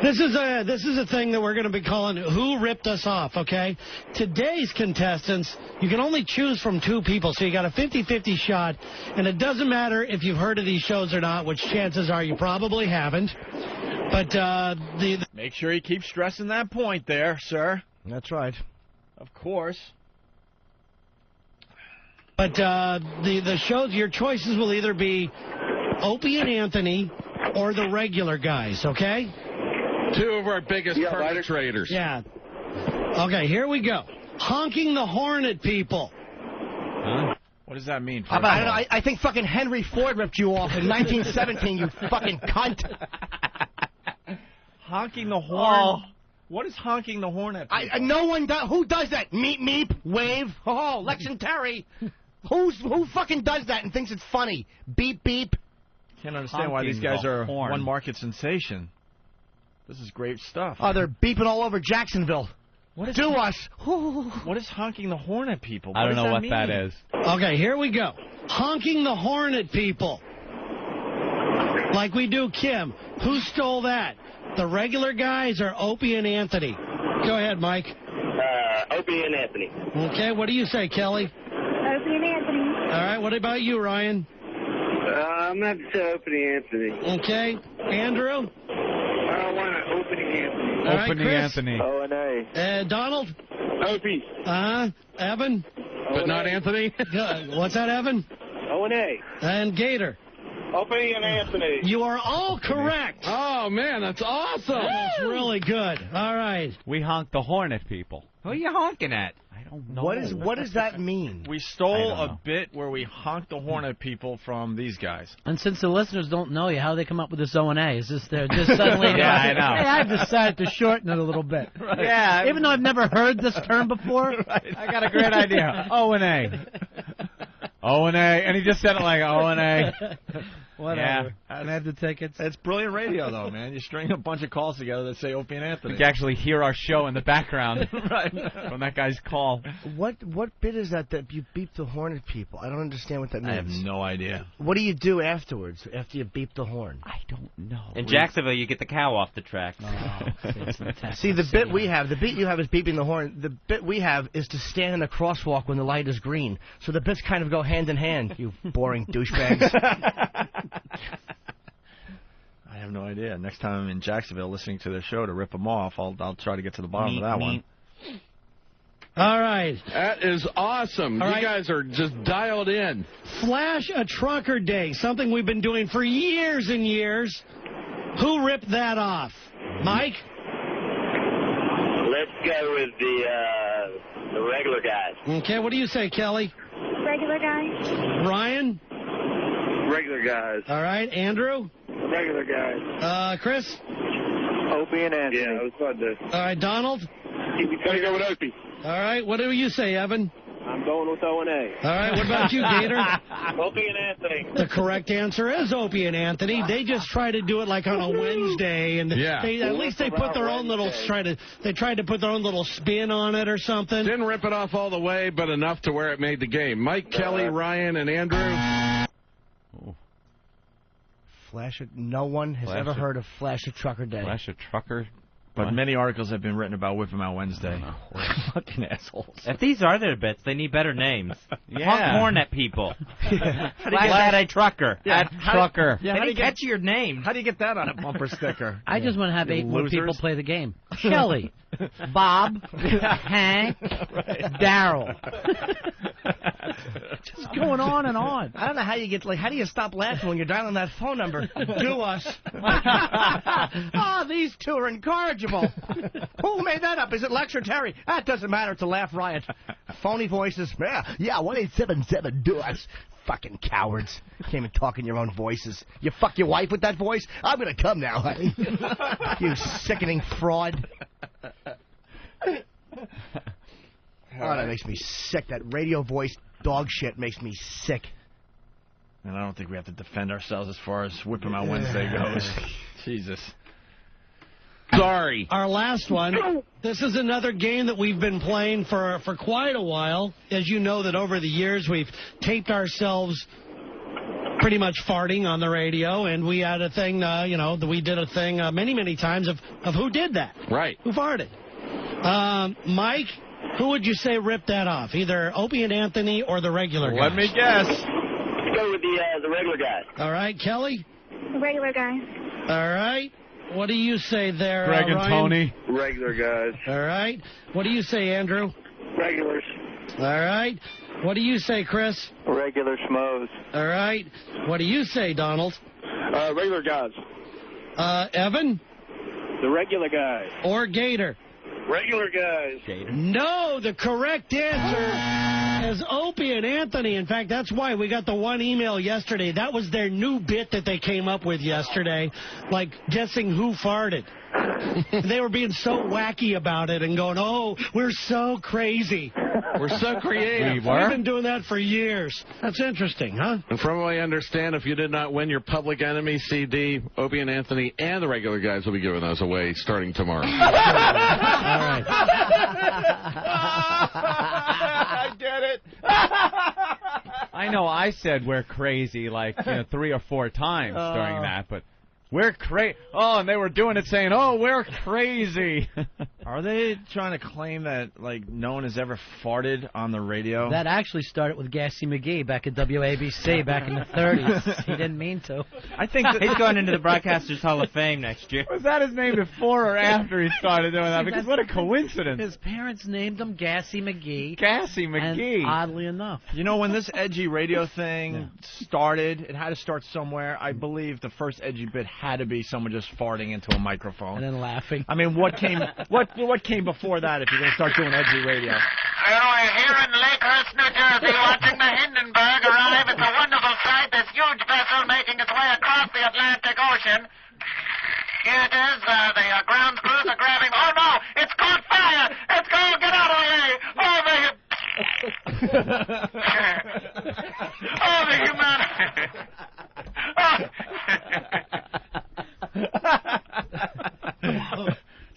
This is a thing that we're going to be calling Who Ripped Us Off, okay? Today's contestants, you can only choose from two people, so you got a 50-50 shot, and it doesn't matter if you've heard of these shows or not, which chances are you probably haven't. But make sure you keep stressing that point there, sir. That's right. Of course. But the shows, your choices will either be Opie and Anthony or the regular guys, okay? 2 of our biggest perpetrators. Yeah. Okay, here we go. Honking the horn at people. Huh? What does that mean? I don't know. I think fucking Henry Ford ripped you off in 1917, you fucking cunt. Honking the horn? Oh. What is honking the horn at people? No one does. Who does that? Meep, meep, wave. Oh, Lex and Terry. Who fucking does that and thinks it's funny? Beep, beep. Can't understand why these guys are one market sensation. This is great stuff. Oh, they're beeping all over Jacksonville. What is Do us. What is honking the horn at people? I don't know what mean? that is. Okay, here we go. Honking the horn at people. Like we do Kim. Who stole that? The regular guys or Opie and Anthony? Go ahead, Mike. Opie and Anthony. Okay, what do you say, Kelly? Opie and Anthony. All right, what about you, Ryan? I'm going to have to say Opie and Anthony. Okay. Andrew? I want to Opie and Anthony. All right, Opie Chris? Anthony. O&A. Donald? Opie. Evan? But not Anthony? What's that, Evan? O&A. And Gator? Opie and Anthony. You are all correct. Oh, man, that's awesome. That's really good. All right. We honk the horn at people. Who are you honking at? I don't know. What does that mean? We stole a bit where we honked the horn at people from these guys. And since the listeners don't know you, how they come up with this O&A? Is this they're just suddenly... Yeah, I know. Hey, I've decided to shorten it a little bit. Right. Yeah. Even though I've never heard this term before. Right. I got a great idea. O&A. O&A. And he just said it like O&A. Whatever. Yeah. Can I have the tickets? It's brilliant radio, though, man. You string a bunch of calls together that say Opie and Anthony. You can actually hear our show in the background right. from that guy's call. What bit is that you beep the horn at people? I don't understand what that means. I have no idea. What do you do afterwards, after you beep the horn? I don't know. In Jacksonville, you get the cow off the track. See, the bit we have, the bit you have is beeping the horn. The bit we have is to stand in a crosswalk when the light is green. So the bits kind of go hand in hand, you boring douchebags. I have no idea. Next time I'm in Jacksonville listening to their show to rip them off, I'll try to get to the bottom of that one. All right. That is awesome. All you right. guys are just dialed in. Flash a Trucker Day, something we've been doing for years and years. Who ripped that off? Mike? Let's go with the regular guys. Okay, what do you say, Kelly? Regular guys. Ryan? Regular guys. All right, Andrew? Regular guys. Chris? Opie and Anthony. Yeah, I was about to. All right, Donald? He's going to go with Opie. All right, what do you say, Evan? I'm going with O&A. All right, what about you, Gator? Opie and Anthony. The correct answer is Opie and Anthony. They just try to do it like on a Wednesday, and at least they put their own little they tried to put their own little spin on it or something. Didn't rip it off all the way, but enough to where it made the game. Mike, Kelly, Ryan, and Andrew. No one has ever heard of Flash a Trucker Day. Flash a Trucker? But many articles have been written about Whip 'em Out Wednesday. Fucking assholes. If these are their bits, they need better names. Yeah. Honk horn at people. Yeah. Flash at a trucker. Yeah. At trucker. Yeah, Any catchier name. How do you get that on a bumper sticker? I just want to have You 8 more losers. people play the game. Shelley, Bob, Hank, Daryl. Just going on and on. I don't know how you get how do you stop laughing when you're dialing that phone number? Do us. These two are incorrigible. Who made that up? Is it Lex or Terry? That doesn't matter. It's a laugh riot. Phony voices. Yeah, 1-877 do us. Fucking cowards. Can't even talk in your own voices. You fuck your wife with that voice? I'm gonna come now, honey. You sickening fraud. That makes me sick. That radio voice dog shit makes me sick. And I don't think we have to defend ourselves as far as Whip 'em Out Wednesday goes. Jesus. Sorry. Our last one. This is another game that we've been playing for quite a while. As you know, that over the years we've taped ourselves pretty much farting on the radio, and we had a thing, we did a thing many times of who did that. Right. Who farted. Mike, who would you say ripped that off? Either Opie and Anthony or the regular guys? Let me guess. Let's go with the regular guys. All right, Kelly? Regular guys. All right. What do you say there, Greg and Ryan? Tony? Regular guys. All right. What do you say, Andrew? Regulars. All right. What do you say, Chris? Regular schmoes. All right. What do you say, Donald? Regular guys. Evan? The regular guy. Or Gator? Regular guys. No, the correct answer is Opie and Anthony. In fact, that's why we got the one email yesterday. That was their new bit that they came up with yesterday, like guessing who farted. They were being so wacky about it and going, oh, we're so crazy. We're so creative. We've been doing that for years. That's interesting, huh? And from what I understand, if you did not win your Public Enemy CD, Opie and Anthony and the regular guys will be giving those away starting tomorrow. All right. I get it. I know I said we're crazy like 3 or 4 times during that, but we're crazy. Oh, and they were doing it saying, oh, we're crazy. Are they trying to claim that, like, no one has ever farted on the radio? That actually started with Gassy McGee back at WABC back in the 30s. He didn't mean to. I think he's going into the Broadcasters Hall of Fame next year. Was that his name before or after he started doing that? Because what a coincidence. His parents named him Gassy McGee. Gassy McGee. And oddly enough. You know, when this edgy radio thing started, it had to start somewhere. I believe the first edgy bit had to be someone just farting into a microphone. And then laughing. I mean, what came before that if you're going to start doing edgy radio? Well, we're here in Lakehurst, New Jersey, watching the Hindenburg arrive. It's a wonderful sight, this huge vessel making its way across the Atlantic Ocean. Here it is. The ground crews are grabbing... Oh, no! It's caught fire! It's going... Get out of the way! Oh, the humanity!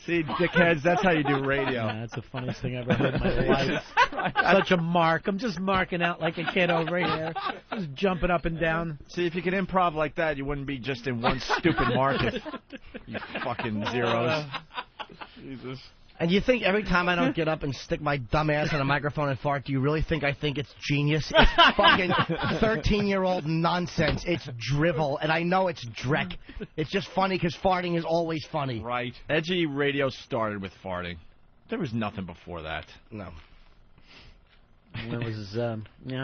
See, dickheads, that's how you do radio. Yeah, that's the funniest thing I've ever heard in my life. Such a mark. I'm just marking out like a kid over here. Just jumping up and down. See, if you could improv like that, you wouldn't be just in one stupid market. You fucking zeros. Jesus. And you think every time I don't get up and stick my dumb ass on a microphone and fart, do you really think I think it's genius? It's fucking 13-year-old nonsense. It's drivel, and I know it's dreck. It's just funny because farting is always funny. Right. Edgy radio started with farting. There was nothing before that. No. And it was, it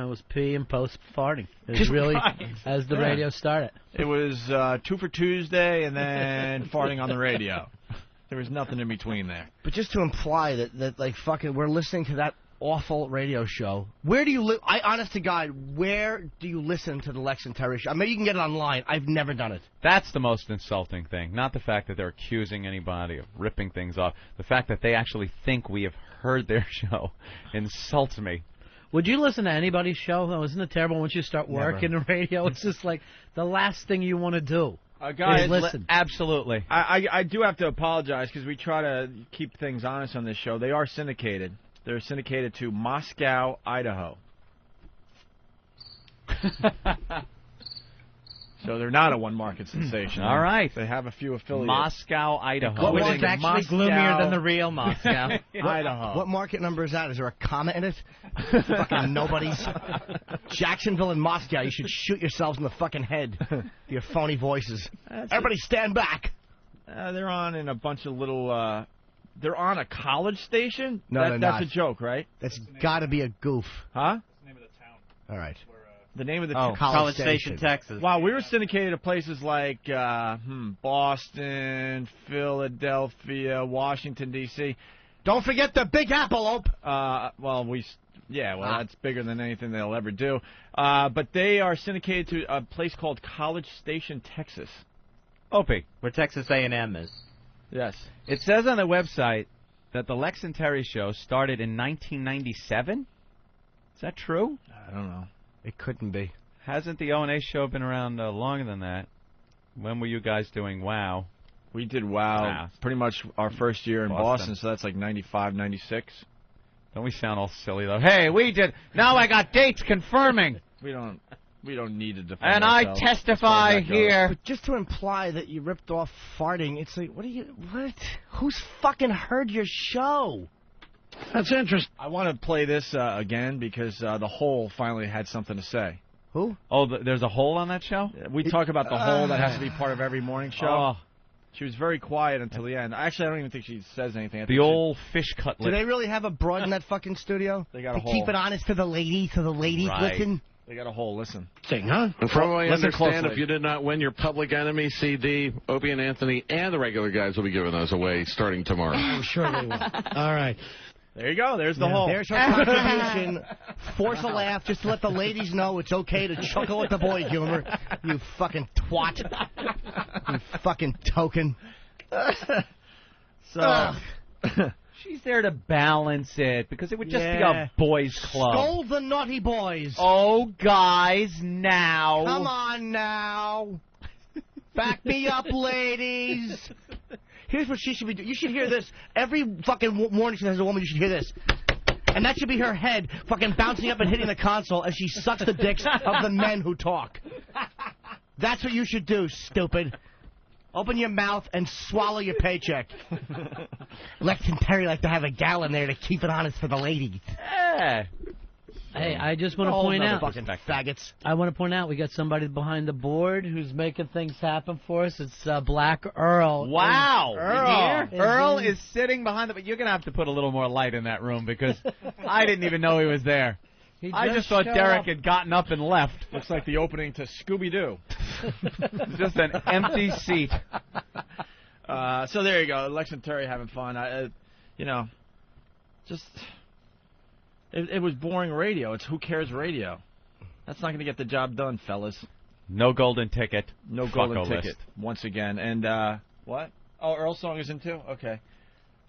was pee and post farting. It was really as the radio started. It was 2 for Tuesday and then farting on the radio. There was nothing in between there. But just to imply that like, fucking, we're listening to that awful radio show. Where do you live? Honest to God, where do you listen to the Lex and Terry show? I mean, you can get it online. I've never done it. That's the most insulting thing. Not the fact that they're accusing anybody of ripping things off. The fact that they actually think we have heard their show insults me. Would you listen to anybody's show? Though, isn't it terrible once you start working the radio? It's just like the last thing you want to do. Guys, listen. Absolutely. I do have to apologize because we try to keep things honest on this show. They are syndicated. They're syndicated to Moscow, Idaho. So they're not a one-market sensation. All right. They have a few affiliates. Moscow, Idaho. Which is actually gloomier than the real Moscow. Idaho. What market number is that? Is there a comma in it? Fucking nobody's. Jacksonville and Moscow. You should shoot yourselves in the fucking head. Your phony voices. Everybody stand back. They're on in a bunch of little... they're on a college station? No, they're not. That's a joke, right? That's got to be a goof. Huh? That's the name of the town. All right. The name of the College Station, Texas. Wow, we were syndicated to places like Boston, Philadelphia, Washington, D.C. Don't forget the Big Apple, Ope. That's bigger than anything they'll ever do. But they are syndicated to a place called College Station, Texas. Opie. Where Texas A&M is. Yes. It says on the website that the Lex and Terry show started in 1997. Is that true? I don't know. It couldn't be. Hasn't the O&A show been around longer than that? When were you guys doing WOW? We did WOW pretty much our first year in Boston, so that's like 95, 96. Don't we sound all silly, though? Hey, we did. Now I got dates confirming. We don't need to defend and ourselves. I testify here. But just to imply that you ripped off farting, it's like, what? Who's fucking heard your show? That's interesting. I want to play this again because the Hole finally had something to say. Who? Oh, there's a Hole on that show? We talk about the Hole that has to be part of every morning show. Oh. She was very quiet until the end. Actually, I don't even think she says anything. The old fish cutlet. Do they really have a broad in that fucking studio? They got a Hole. Keep it honest to the ladies Right. listen. They got a whole listen. Thing, huh? And from what I Listen understand, closely. if you did not win your Public Enemy CD, Opie and Anthony and the regular guys will be giving those away starting tomorrow. I'm sure they will. All right. There you go. There's the hole. There's her contribution. Force a laugh just to let the ladies know it's okay to chuckle at the boy humor. You fucking twat. You fucking token. So. She's there to balance it because it would just be Yeah. a boys' club. Scold the naughty boys. Oh, guys, now. Come on now. Back me up, ladies. Here's what she should be doing. You should hear this. Every fucking morning she has a woman, you should hear this. And that should be her head fucking bouncing up and hitting the console as she sucks the dicks of the men who talk. That's what you should do, stupid. Open your mouth and swallow your paycheck. Lex and Terry like to have a gal in there to keep it honest for the ladies. Hey, I just want to Oh, point out, fucking faggots. I want to point out we got somebody behind the board who's making things happen for us. It's Black Earl. Wow. Earl in- is sitting behind the... But you're going to have to put a little more light in that room because I didn't even know he was there. I just thought showed Derek up. had gotten up and left. Looks like the opening to Scooby-Doo. Just an empty seat. So there you go. Lex and Terry having fun. It was boring radio. It's Who Cares Radio. That's not going to get the job done, fellas. No golden ticket. No golden Fucko ticket, list. once again. And, what? Oh, Earl's song is in too? Okay.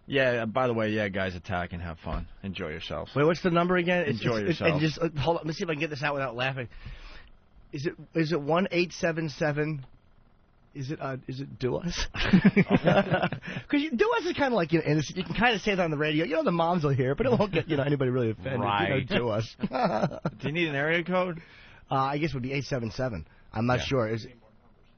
Yeah, by the way, yeah, guys, attack and have fun. Enjoy yourselves. Wait, what's the number again? Enjoy yourself. And just hold on. Let me see if I can get this out without laughing. Is it 1-877? Is it Do Us? Because Do Us is kind of like innocent. You can kind of say that on the radio. The moms will hear it, but it won't get anybody really offended. Right. Do Us. Do you need an area code? I guess it would be 877. I'm not sure. Is it?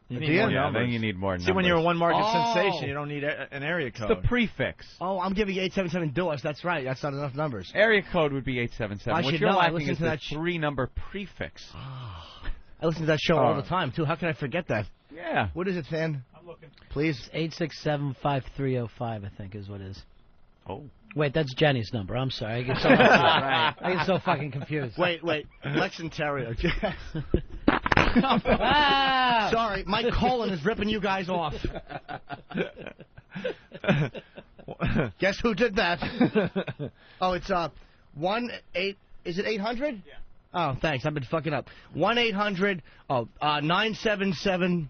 You Do need you? more Yeah, numbers. then you need more See, when you're a one-market Oh. sensation, you don't need an area code. The prefix. Oh, I'm giving you 877 Do Us. That's right. That's not enough numbers. Area code would be 877. I What should you're know. I lacking listen is to the that 3-number prefix. I listen to that show all the time, too. How can I forget that? Yeah. What is it, Fan? I'm looking. Please. 867-5305, I think, is what it is. Oh. Wait, that's Jenny's number. I'm sorry. I get so, Right. I get so fucking confused. Wait. Lex and Terry. Okay. Ah! Sorry, my colon is ripping you guys off. Guess who did that? Oh, it's 1-8. Is it 800? Yeah. Oh, thanks. I've been fucking up. 1-800. 977.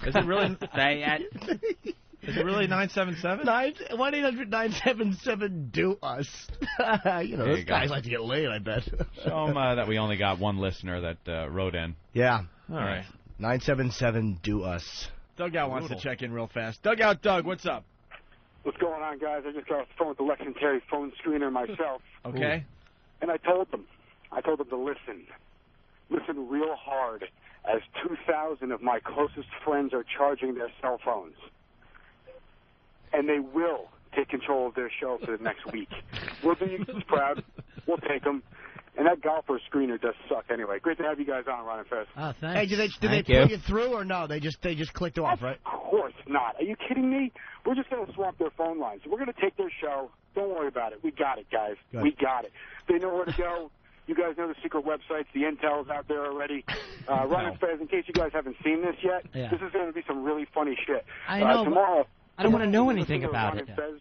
Is it really? Say it. Is it really 977? 1-800-977 Do Us. There Those you go. guys like to get laid, I bet. Show them that we only got one listener that wrote in. Yeah. All right. 977 Do Us. Dugout wants to check in real fast. Dugout Doug, what's up? What's going on, guys? I just got off the phone with the Lex and Terry phone screener myself. Okay. And I told them to listen real hard, as 2,000 of my closest friends are charging their cell phones. And they will take control of their show for the next week. We'll do you guys proud. We'll take them. And that golfer screener does suck anyway. Great to have you guys on, Ron and Fez. Oh, thanks. Hey, did they Thank put you through or no? They just clicked off, right? Of course not. Are you kidding me? We're just going to swamp their phone lines. We're going to take their show. Don't worry about it. We got it, guys. Good. We got it. They know where to go. You guys know the secret websites. The intel's out there already. Ron and Fez, in case you guys haven't seen this yet, Yeah. this is going to be some really funny shit. I know, but tomorrow, I don't want to know listen anything to about Ron it. and Fez.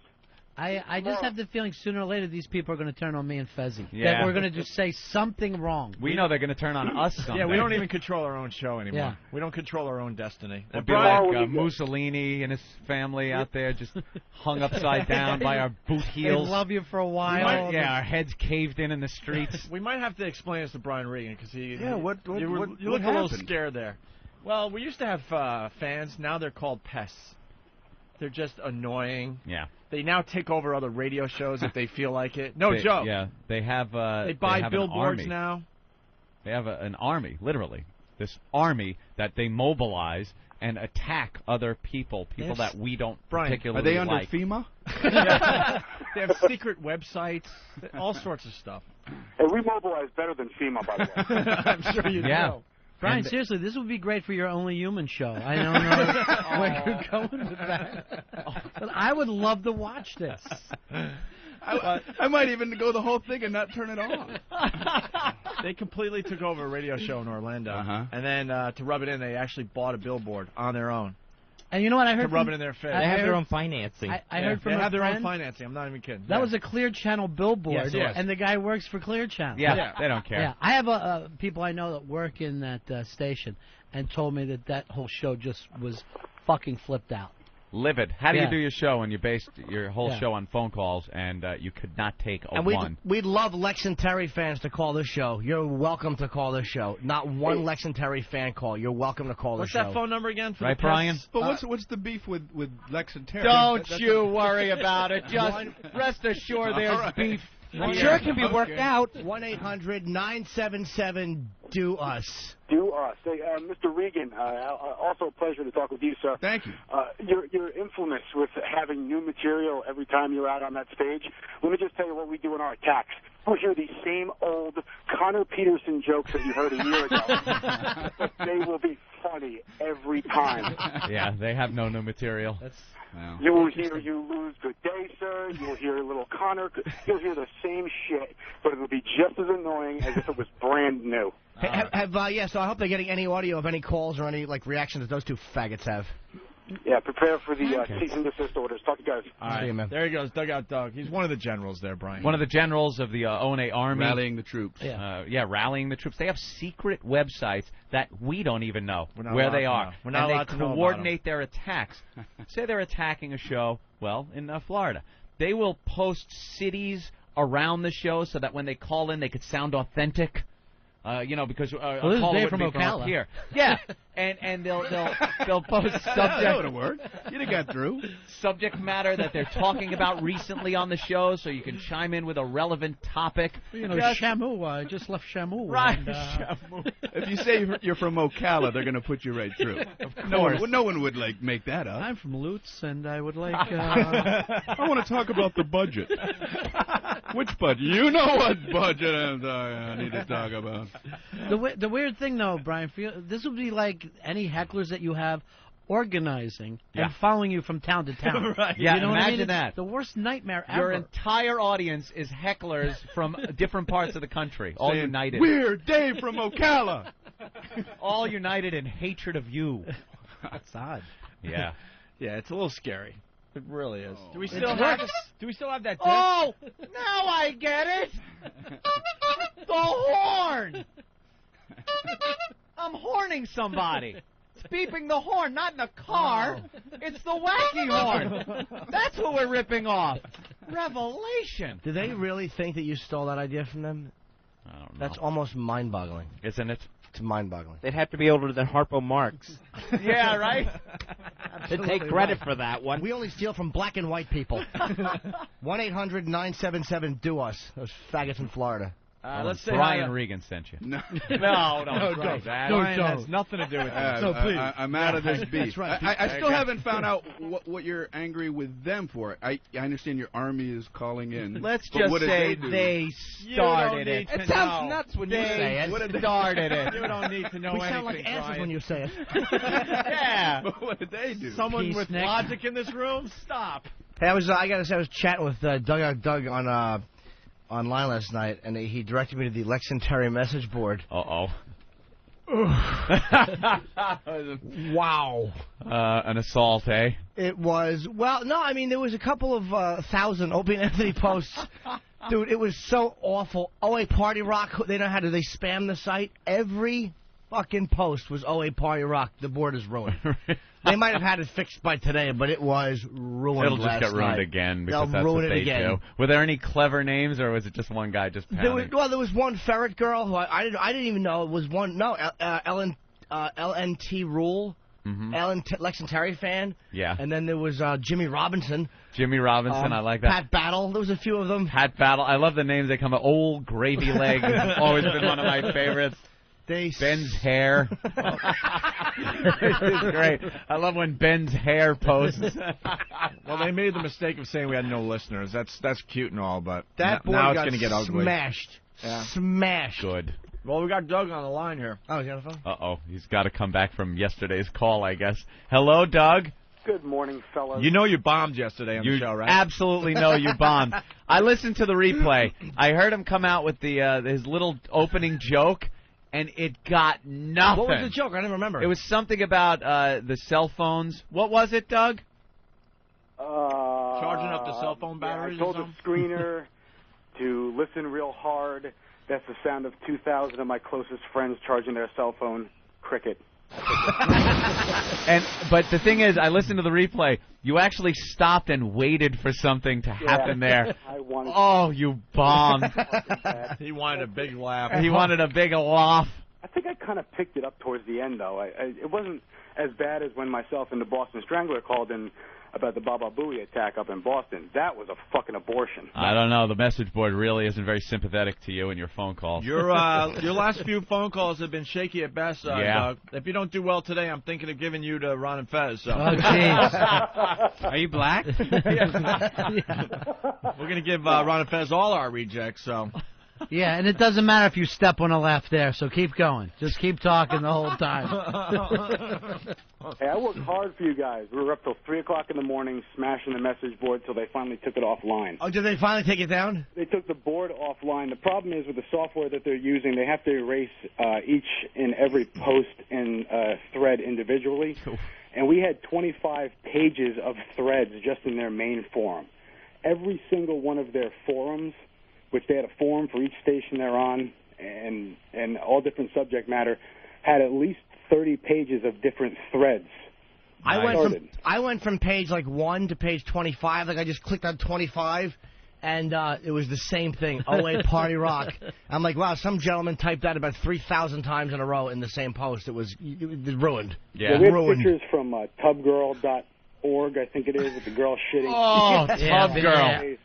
I just have the feeling sooner or later these people are going to turn on me and Fezzi. Yeah. That we're going to just say something wrong. We know they're going to turn on us someday. Yeah, we don't even control our own show anymore. Yeah. We don't control our own destiny. We'll be like Mussolini and his family out there just hung upside down by our boot They heels. love you for a while. Our heads caved in the streets. We might have to explain this to Brian Regan because you what look a little happened? scared there. Well, we used to have fans. Now they're called pests. They're just annoying. Yeah. They now take over other radio shows if they feel like it. No They- joke. Yeah, they have. They buy have an billboards army. now. They have an army, literally. This army that they mobilize and attack other people Yes. that we don't Brian, particularly are they under like. FEMA? Yeah. They have secret websites, all sorts of stuff. Hey, we mobilize better than FEMA, by the way. I'm sure you know. Brian, seriously, this would be great for your Only Human show. I don't know where you're going with that. But I would love to watch this. I might even go the whole thing and not turn it on. They completely took over a radio show in Orlando, and then to rub it in, they actually bought a billboard on their own. And you know what I heard? To rub it in their face. They have their own financing. I heard from they a have their own friend financing. I'm not even kidding. that was a Clear Channel billboard, Yes. and the guy works for Clear Channel. Yeah, they don't care. Yeah, I have people I know that work in that station, and told me that whole show just was fucking flipped out. Livid. How do Yeah. you do your show when you based your whole Yeah. show on phone calls and you could not take a And one? we'd love Lex and Terry fans to call this show. You're welcome to call this show. Not one Lex and Terry fan call. You're welcome to call What's this show. that phone number again? For Right, the Brian? pests? But what's the beef with Lex and Terry? Don't That's you worry about it. Just rest assured there's All right. beef. I'm sure it can be worked out. 1-800-977-DO-US. Do us. Hey, Mr. Regan, also a pleasure to talk with you, sir. Thank you. You're infamous with having new material every time you're out on that stage. Let me just tell you what we do in our attacks. We hear these same old Connor Peterson jokes that you heard a year ago. But they will be funny every time. Yeah, they have no new material. You will hear "You lose, good day, sir." You'll hear little Connor. You'll hear the same shit, but it'll be just as annoying as if it was brand new. So I hope they're getting any audio of any calls or any reactions that those two faggots have. Yeah, prepare for the cease and desist orders. Talk to you guys. All right. See you, man. There he goes, Dugout Doug. He's one of the generals there, Brian. One of the generals of the O&A Army. Rallying the troops. Rallying the troops. They have secret websites that we don't even know We're not where allowed they to are. know. We're not and allowed they to know about coordinate their attacks. Say they're attacking a show, well, in Florida. They will post cities around the show so that when they call in, they could sound authentic. Because this is caller Dave would from be from Ocala. up here. Yeah, and they'll post That would have subject worked. You'd have got through. subject matter that they're talking about recently on the show, so you can chime in with a relevant topic. You know, Just- Shamu. I just left Shamu. Right, and, Shamu. If you say you're from Ocala, they're going to put you right through. No one would make that up. I'm from Lutz, and I would like. I want to talk about the budget. Which budget? You know what budget I need to talk about. The weird thing, though, Brian, this would be like any hecklers that you have organizing and following you from town to town. Right. You Yeah, know what I mean? imagine It's that. the worst nightmare Your ever. entire audience is hecklers from different parts of the country, all Saying, united. We're Dave from Ocala. All united in hatred of you. That's odd. Yeah. Yeah, it's a little scary. It really is. Do we It's still worse. have? Do we still have that? Oh, now I get it. The horn. I'm horning somebody. It's beeping the horn, not in a car. It's the wacky horn. That's what we're ripping off. Revelation. Do they really think that you stole that idea from them? I don't know. That's almost mind-boggling. Isn't it? It's mind-boggling. They'd have to be older than Harpo Marx Yeah, right? to take credit for that one. We only steal from black and white people. 1-800-977-DO-US. Those faggots in Florida. Let's say Brian Regan sent you. No, don't say that. Brian has nothing to do with this. No, please. I'm out of this beef. That's right. I still haven't found out what you're angry with them for. I understand your army is calling in. Let's but just what did say they do? they started it. It sounds nuts when you say it. They started it. You don't need to know We anything, sound like asses Brian. when you say it. Yeah. But what did they do? Someone with Peacenik. logic in this room? Stop. Hey, I gotta say, I was chatting with Doug on online last night, and he directed me to the Lex and Terry message board. Uh-oh. Wow. An assault, eh? It was, well, no, I mean, there was a couple of thousand Opie and Anthony posts. Dude, it was so awful. OA Party Rock, they know how do they spam the site? Every fucking post was OA Party Rock. The board is ruined. They might have had it fixed by today, but it was ruined. It'll just last get ruined night. again because They'll that's ruin what it they again. do. Were there any clever names, or was it just one guy just pounding? There was one ferret girl who I didn't even know it was one. No, LNT Rule, Lex and Terry fan. Yeah. And then there was Jimmy Robinson. Jimmy Robinson, I like that. Pat Battle. There was a few of them. Pat Battle. I love the names they come up. Old Gravy Leg has always been one of my favorites. Ben's hair. It's great. I love when Ben's hair posts. Well, they made the mistake of saying we had no listeners. That's cute and all, but That board now it's got going to get ugly. smashed. Yeah. Smashed. Good. Well, we got Doug on the line here. Oh, is he on the phone? Uh-oh. He's got to come back from yesterday's call, I guess. Hello, Doug. Good morning, fellas. You know you bombed yesterday on the show, right? Absolutely know you bombed. I listened to the replay. I heard him come out with his little opening joke, and it got nothing. What was the joke? I don't remember. It was something about the cell phones. What was it, Doug? Charging up the cell phone batteries I told or the something? screener to listen real hard. That's the sound of 2,000 of my closest friends charging their cell phone. Cricket. But the thing is, I listened to the replay. You actually stopped and waited for something to happen there. I wanted Oh, you bombed. He wanted a big laugh. He wanted a big laugh. I think I kind of picked it up towards the end, though. It wasn't as bad as when myself and the Boston Strangler called in about the Baba Booey attack up in Boston. That was a fucking abortion. I don't know. The message board really isn't very sympathetic to you and your phone calls. Your last few phone calls have been shaky at best, Doug. If you don't do well today, I'm thinking of giving you to Ron and Fez. So. Oh, jeez. Are you black? We're going to give Ron and Fez all our rejects, so... Yeah, and it doesn't matter if you step on a laugh there, so keep going. Just keep talking the whole time. Hey, I worked hard for you guys. We were up till 3 o'clock in the morning smashing the message board till they finally took it offline. Oh, did they finally take it down? They took the board offline. The problem is with the software that they're using, they have to erase each and every post and thread individually. And we had 25 pages of threads just in their main forum. Every single one of their forums, which they had a forum for each station they're on, and all different subject matter, had at least 30 pages of different threads. I went from page 1 to page 25. I just clicked on 25, and it was the same thing. OA Party Rock. I'm like, wow, some gentleman typed that about 3,000 times in a row in the same post. It was ruined. Yeah, we have pictures from tubgirl.org, I think it is, with the girl shitting. Oh, Tubgirl.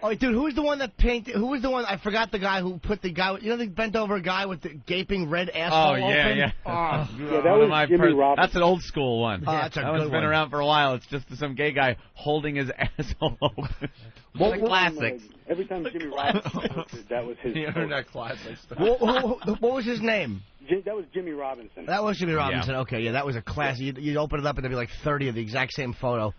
Oh, dude, who was the one that painted? Who was the one? I forgot the guy who put the guy. They bent over a guy with the gaping red asshole open. Yeah. Yeah, that was Jimmy Robinson. That's an old school one. That's a that good one's been one. around for a while. It's just some gay guy holding his asshole open. What classics. Every time Jimmy Robinson posted, that was his. The internet classics. What was his name? That was Jimmy Robinson. That was Jimmy Robinson. Okay, yeah, that was a classic. You'd open it up and there'd be like 30 of the exact same photo.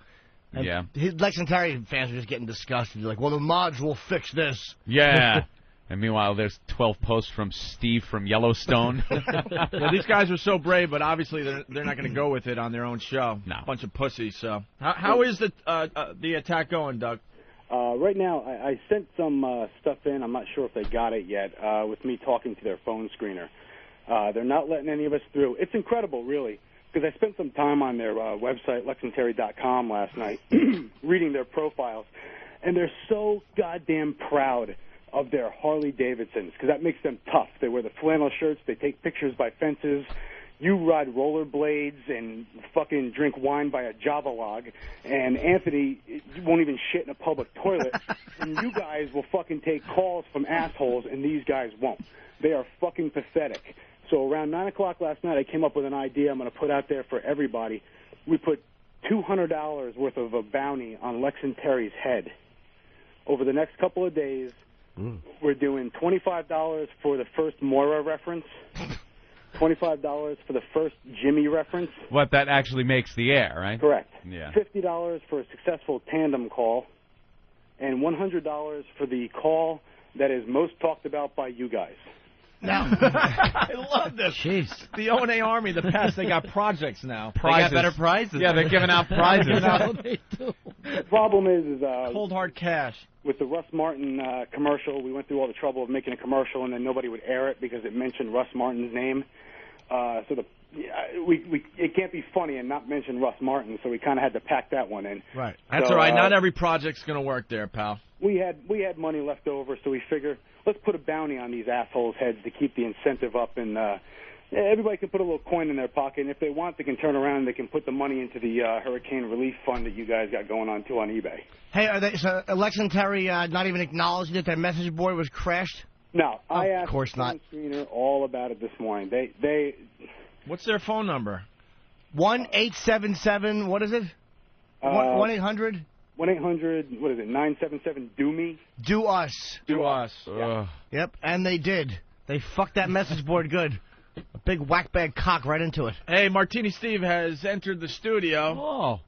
And Lex Terry fans were just getting disgusted. They're like, well, the mods will fix this. Yeah. And meanwhile, there's 12 posts from Steve from Yellowstone. Yeah, these guys are so brave, but obviously they're not going to go with it on their own show. No. Bunch of pussies. So how is the attack going, Doug? Right now, I sent some stuff in. I'm not sure if they got it yet, with me talking to their phone screener. They're not letting any of us through. It's incredible, really, because I spent some time on their website, lexandterry.com, last night, reading their profiles, and they're so goddamn proud of their Harley Davidsons, because that makes them tough. They wear the flannel shirts, they take pictures by fences. You ride rollerblades and fucking drink wine by a Java log, and Anthony won't even shit in a public toilet, and you guys will fucking take calls from assholes, and these guys won't. They are fucking pathetic. So around 9 o'clock last night, I came up with an idea I'm going to put out there for everybody. We put $200 worth of a bounty on Lex and Terry's head. Over the next couple of days, we're doing $25 for the first Moira reference, $25 for the first Jimmy reference. What, that actually makes the air, right? Correct. Yeah. $50 for a successful tandem call, and $100 for the call that is most talked about by you guys. Now, I love this. Jeez. The O&A Army, the past, they got projects now. They got better prizes. Yeah, they're giving out prizes. They do. The problem is Cold hard cash. with the Russ Martin commercial, we went through all the trouble of making a commercial, and then nobody would air it because it mentioned Russ Martin's name. It can't be funny and not mention Russ Martin, so we kind of had to pack that one in. Right. That's all right. Not every project's going to work there, pal. We had money left over, so we figure let's put a bounty on these assholes' heads to keep the incentive up, and everybody can put a little coin in their pocket, and if they want, they can turn around and they can put the money into the hurricane relief fund that you guys got going on too on eBay. Hey, so Lex and Terry not even acknowledging that their message board was crashed? No, I asked of course the not. screener all about it this morning. They What's their phone number? 1-877, what is it? 1-800? 1-800, what is it, 977-DO-ME? Do us. Do us. Yeah. Yep, and they did. They fucked that message board good. big whack bag cock right into it. Hey, Martini Steve has entered the studio. Oh.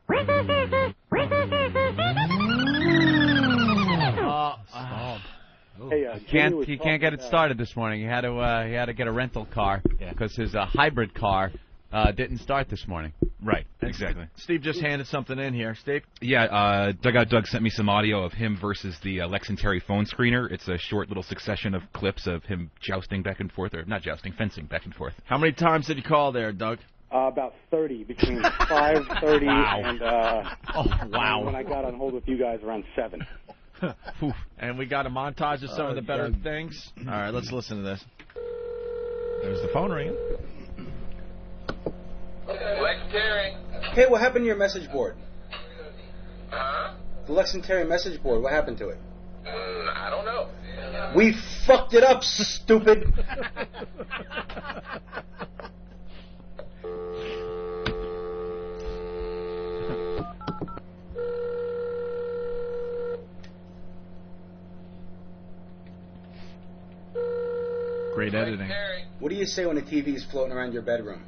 Hey, He can't get it started this morning. He had to get a rental car because his hybrid car didn't start this morning. Right, exactly. Steve just handed something in here. Steve? Yeah, Doug sent me some audio of him versus the Lex Terry phone screener. It's a short little succession of clips of him jousting back and forth, or not jousting, fencing back and forth. How many times did you call there, Doug? About 30, between 5:30 and wow. when I got on hold with you guys around 7. And we got a montage of some of the better things. All right, let's listen to this. There's the phone ringing. Lex Terry. Hey, what happened to your message board? Huh? The Lex and Terry message board, what happened to it? I don't know. We fucked it up, stupid! Great editing. What do you say when the TV is floating around your bedroom?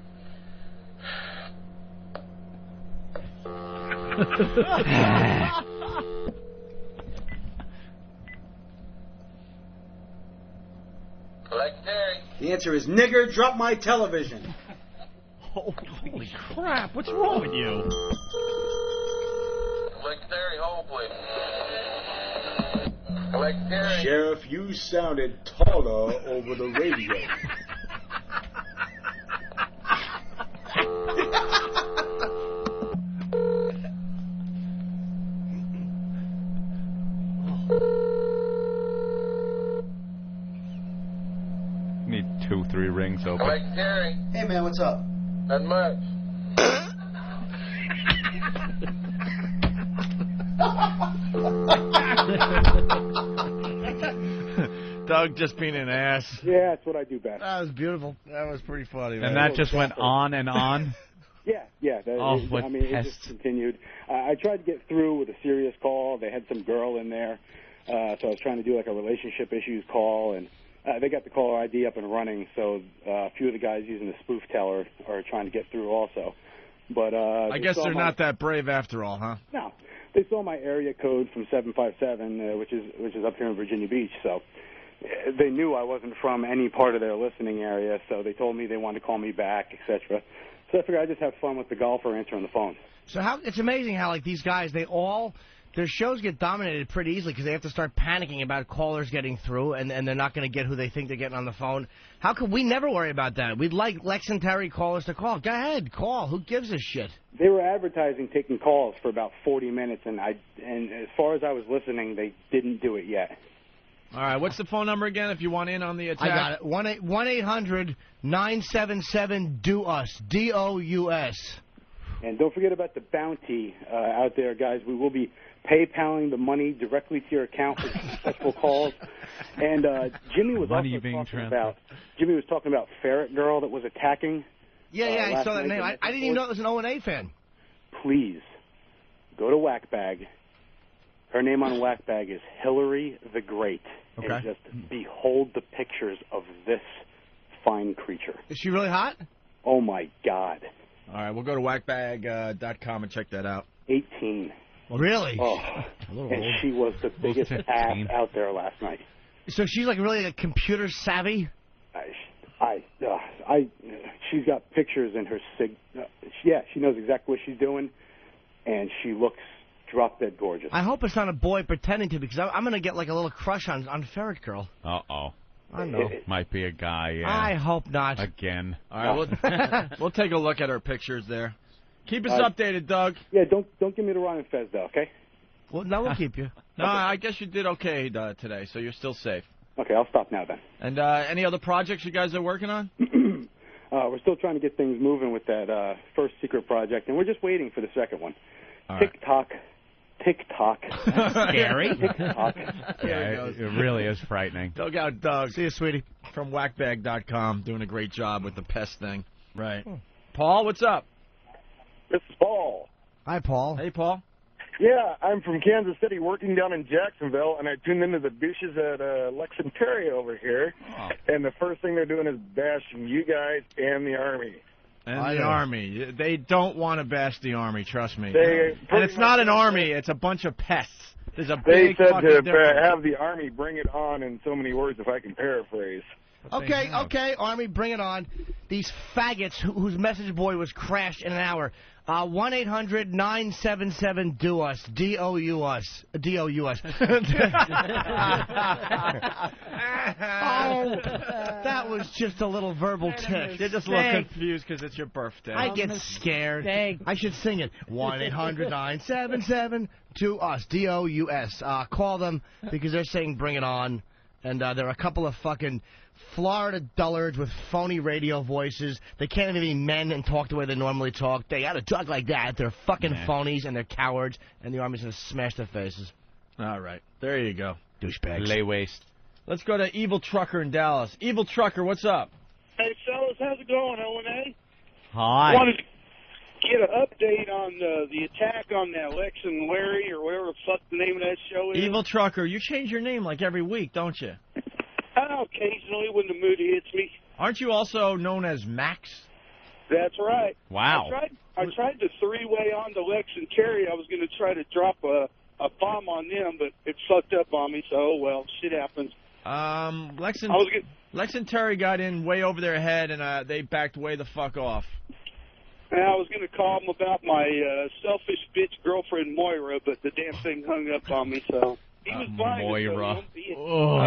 Lex Terry. The answer is, nigger, drop my television. Holy crap, what's wrong with you? Lex Terry, hold please. Lex Terry. Sheriff, you sounded taller over the radio. Need 2-3 rings open. Lex Terry. Hey, man, what's up? Not much. Doug just being an ass. Yeah, that's what I do best. That was beautiful. That was pretty funny, man. And that just went on and on? Yeah. What I mean, it just continued. I tried to get through with a serious call. They had some girl in there, so I was trying to do like a relationship issues call, and they got the caller ID up and running. So a few of the guys using the spoof teller are trying to get through also. But I guess they're not that brave after all, huh? No, they saw my area code from 757, which is up here in Virginia Beach. So they knew I wasn't from any part of their listening area. So they told me they wanted to call me back, etc. So I figured I'd just have fun with the golfer answering the phone. So it's amazing how like these guys, their shows get dominated pretty easily because they have to start panicking about callers getting through, and they're not going to get who they think they're getting on the phone. How could we never worry about that? We'd like Lex and Terry callers to call. Go ahead, call. Who gives a shit? They were advertising taking calls for about 40 minutes, and as far as I was listening, they didn't do it yet. All right, what's the phone number again if you want in on the attack? I got it. 1-800-977-DO-US. DOUS. And don't forget about the bounty out there, guys. We will be PayPaling the money directly to your account for successful calls. And Jimmy was also talking about Ferret Girl that was attacking. Yeah, I saw that name. I didn't even know it was an O&A fan. Please go to Whackbag. Her name on Whackbag is Hillary the Great. Okay. And just behold the pictures of this fine creature. Is she really hot? Oh, my God. All right, we'll go to whackbag.com and check that out. 18. Really? Oh, and she was the biggest ass out there last night. So she's like really a computer savvy? She's got pictures in her she knows exactly what she's doing, and she looks drop-dead gorgeous. I hope it's not a boy pretending to, because I'm going to get like a little crush on Ferret Girl. Uh-oh. I know. Might be a guy, yeah. I hope not. Again. All right, we'll take a look at her pictures there. Keep us updated, Doug. Yeah, don't give me the Ron and Fez, though, okay? Well, no, we'll keep you. No, I guess you did okay today, so you're still safe. Okay, I'll stop now, then. And any other projects you guys are working on? We're still trying to get things moving with that first secret project, and we're just waiting for the second one. All Tick-tock. Tick-tock. Scary. Tick-tock. Yeah, it really is frightening. Doug out, Doug. See you, sweetie. From whackbag.com, doing a great job with the pest thing. Right. Paul, what's up? This is Paul. Hi, Paul. Hey, Paul. Yeah, I'm from Kansas City, working down in Jacksonville, and I tuned into the douches at Lex Terry over here, and the first thing they're doing is bashing you guys and the Army. And the Army. They don't want to bash the Army, trust me. They and it's not an Army, it's a bunch of pests. There's a They big said fucking to difference. have the Army bring it on in so many words, if I can paraphrase. Okay, Army, bring it on. These faggots whose message board was crashed in an hour. 1-800-977-DO-US. D-O-U-S. D-O-U-S. Oh, that was just a little verbal tick. You're just a little confused because it's your birthday. I get scared. I should sing it. 1-800-977-DO-US. D-O-U-S. Call them because they're saying bring it on. And there are a couple of fucking Florida dullards with phony radio voices. They can't even be men and talk the way they normally talk. They gotta talk like that. They're fucking phonies and they're cowards, and the Army's gonna smash their faces. All right. There you go. Douchebags. Lay waste. Let's go to Evil Trucker in Dallas. Evil Trucker, what's up? Hey, fellas, how's it going, O&A? Hi. Wanted to get an update on the attack on that Lex and Larry, or whatever the fuck the name of that show is. Evil Trucker, you change your name like every week, don't you? Occasionally, when the mood hits me. Aren't you also known as Max? That's right. Wow. I tried the three-way on to Lex and Terry. I was going to try to drop a bomb on them, but it fucked up on me, so, oh, well, shit happens. Lex and Terry got in way over their head, and they backed way the fuck off. And I was going to call them about my selfish bitch girlfriend, Moira, but the damn thing hung up on me, so... He was blind. Moira. So,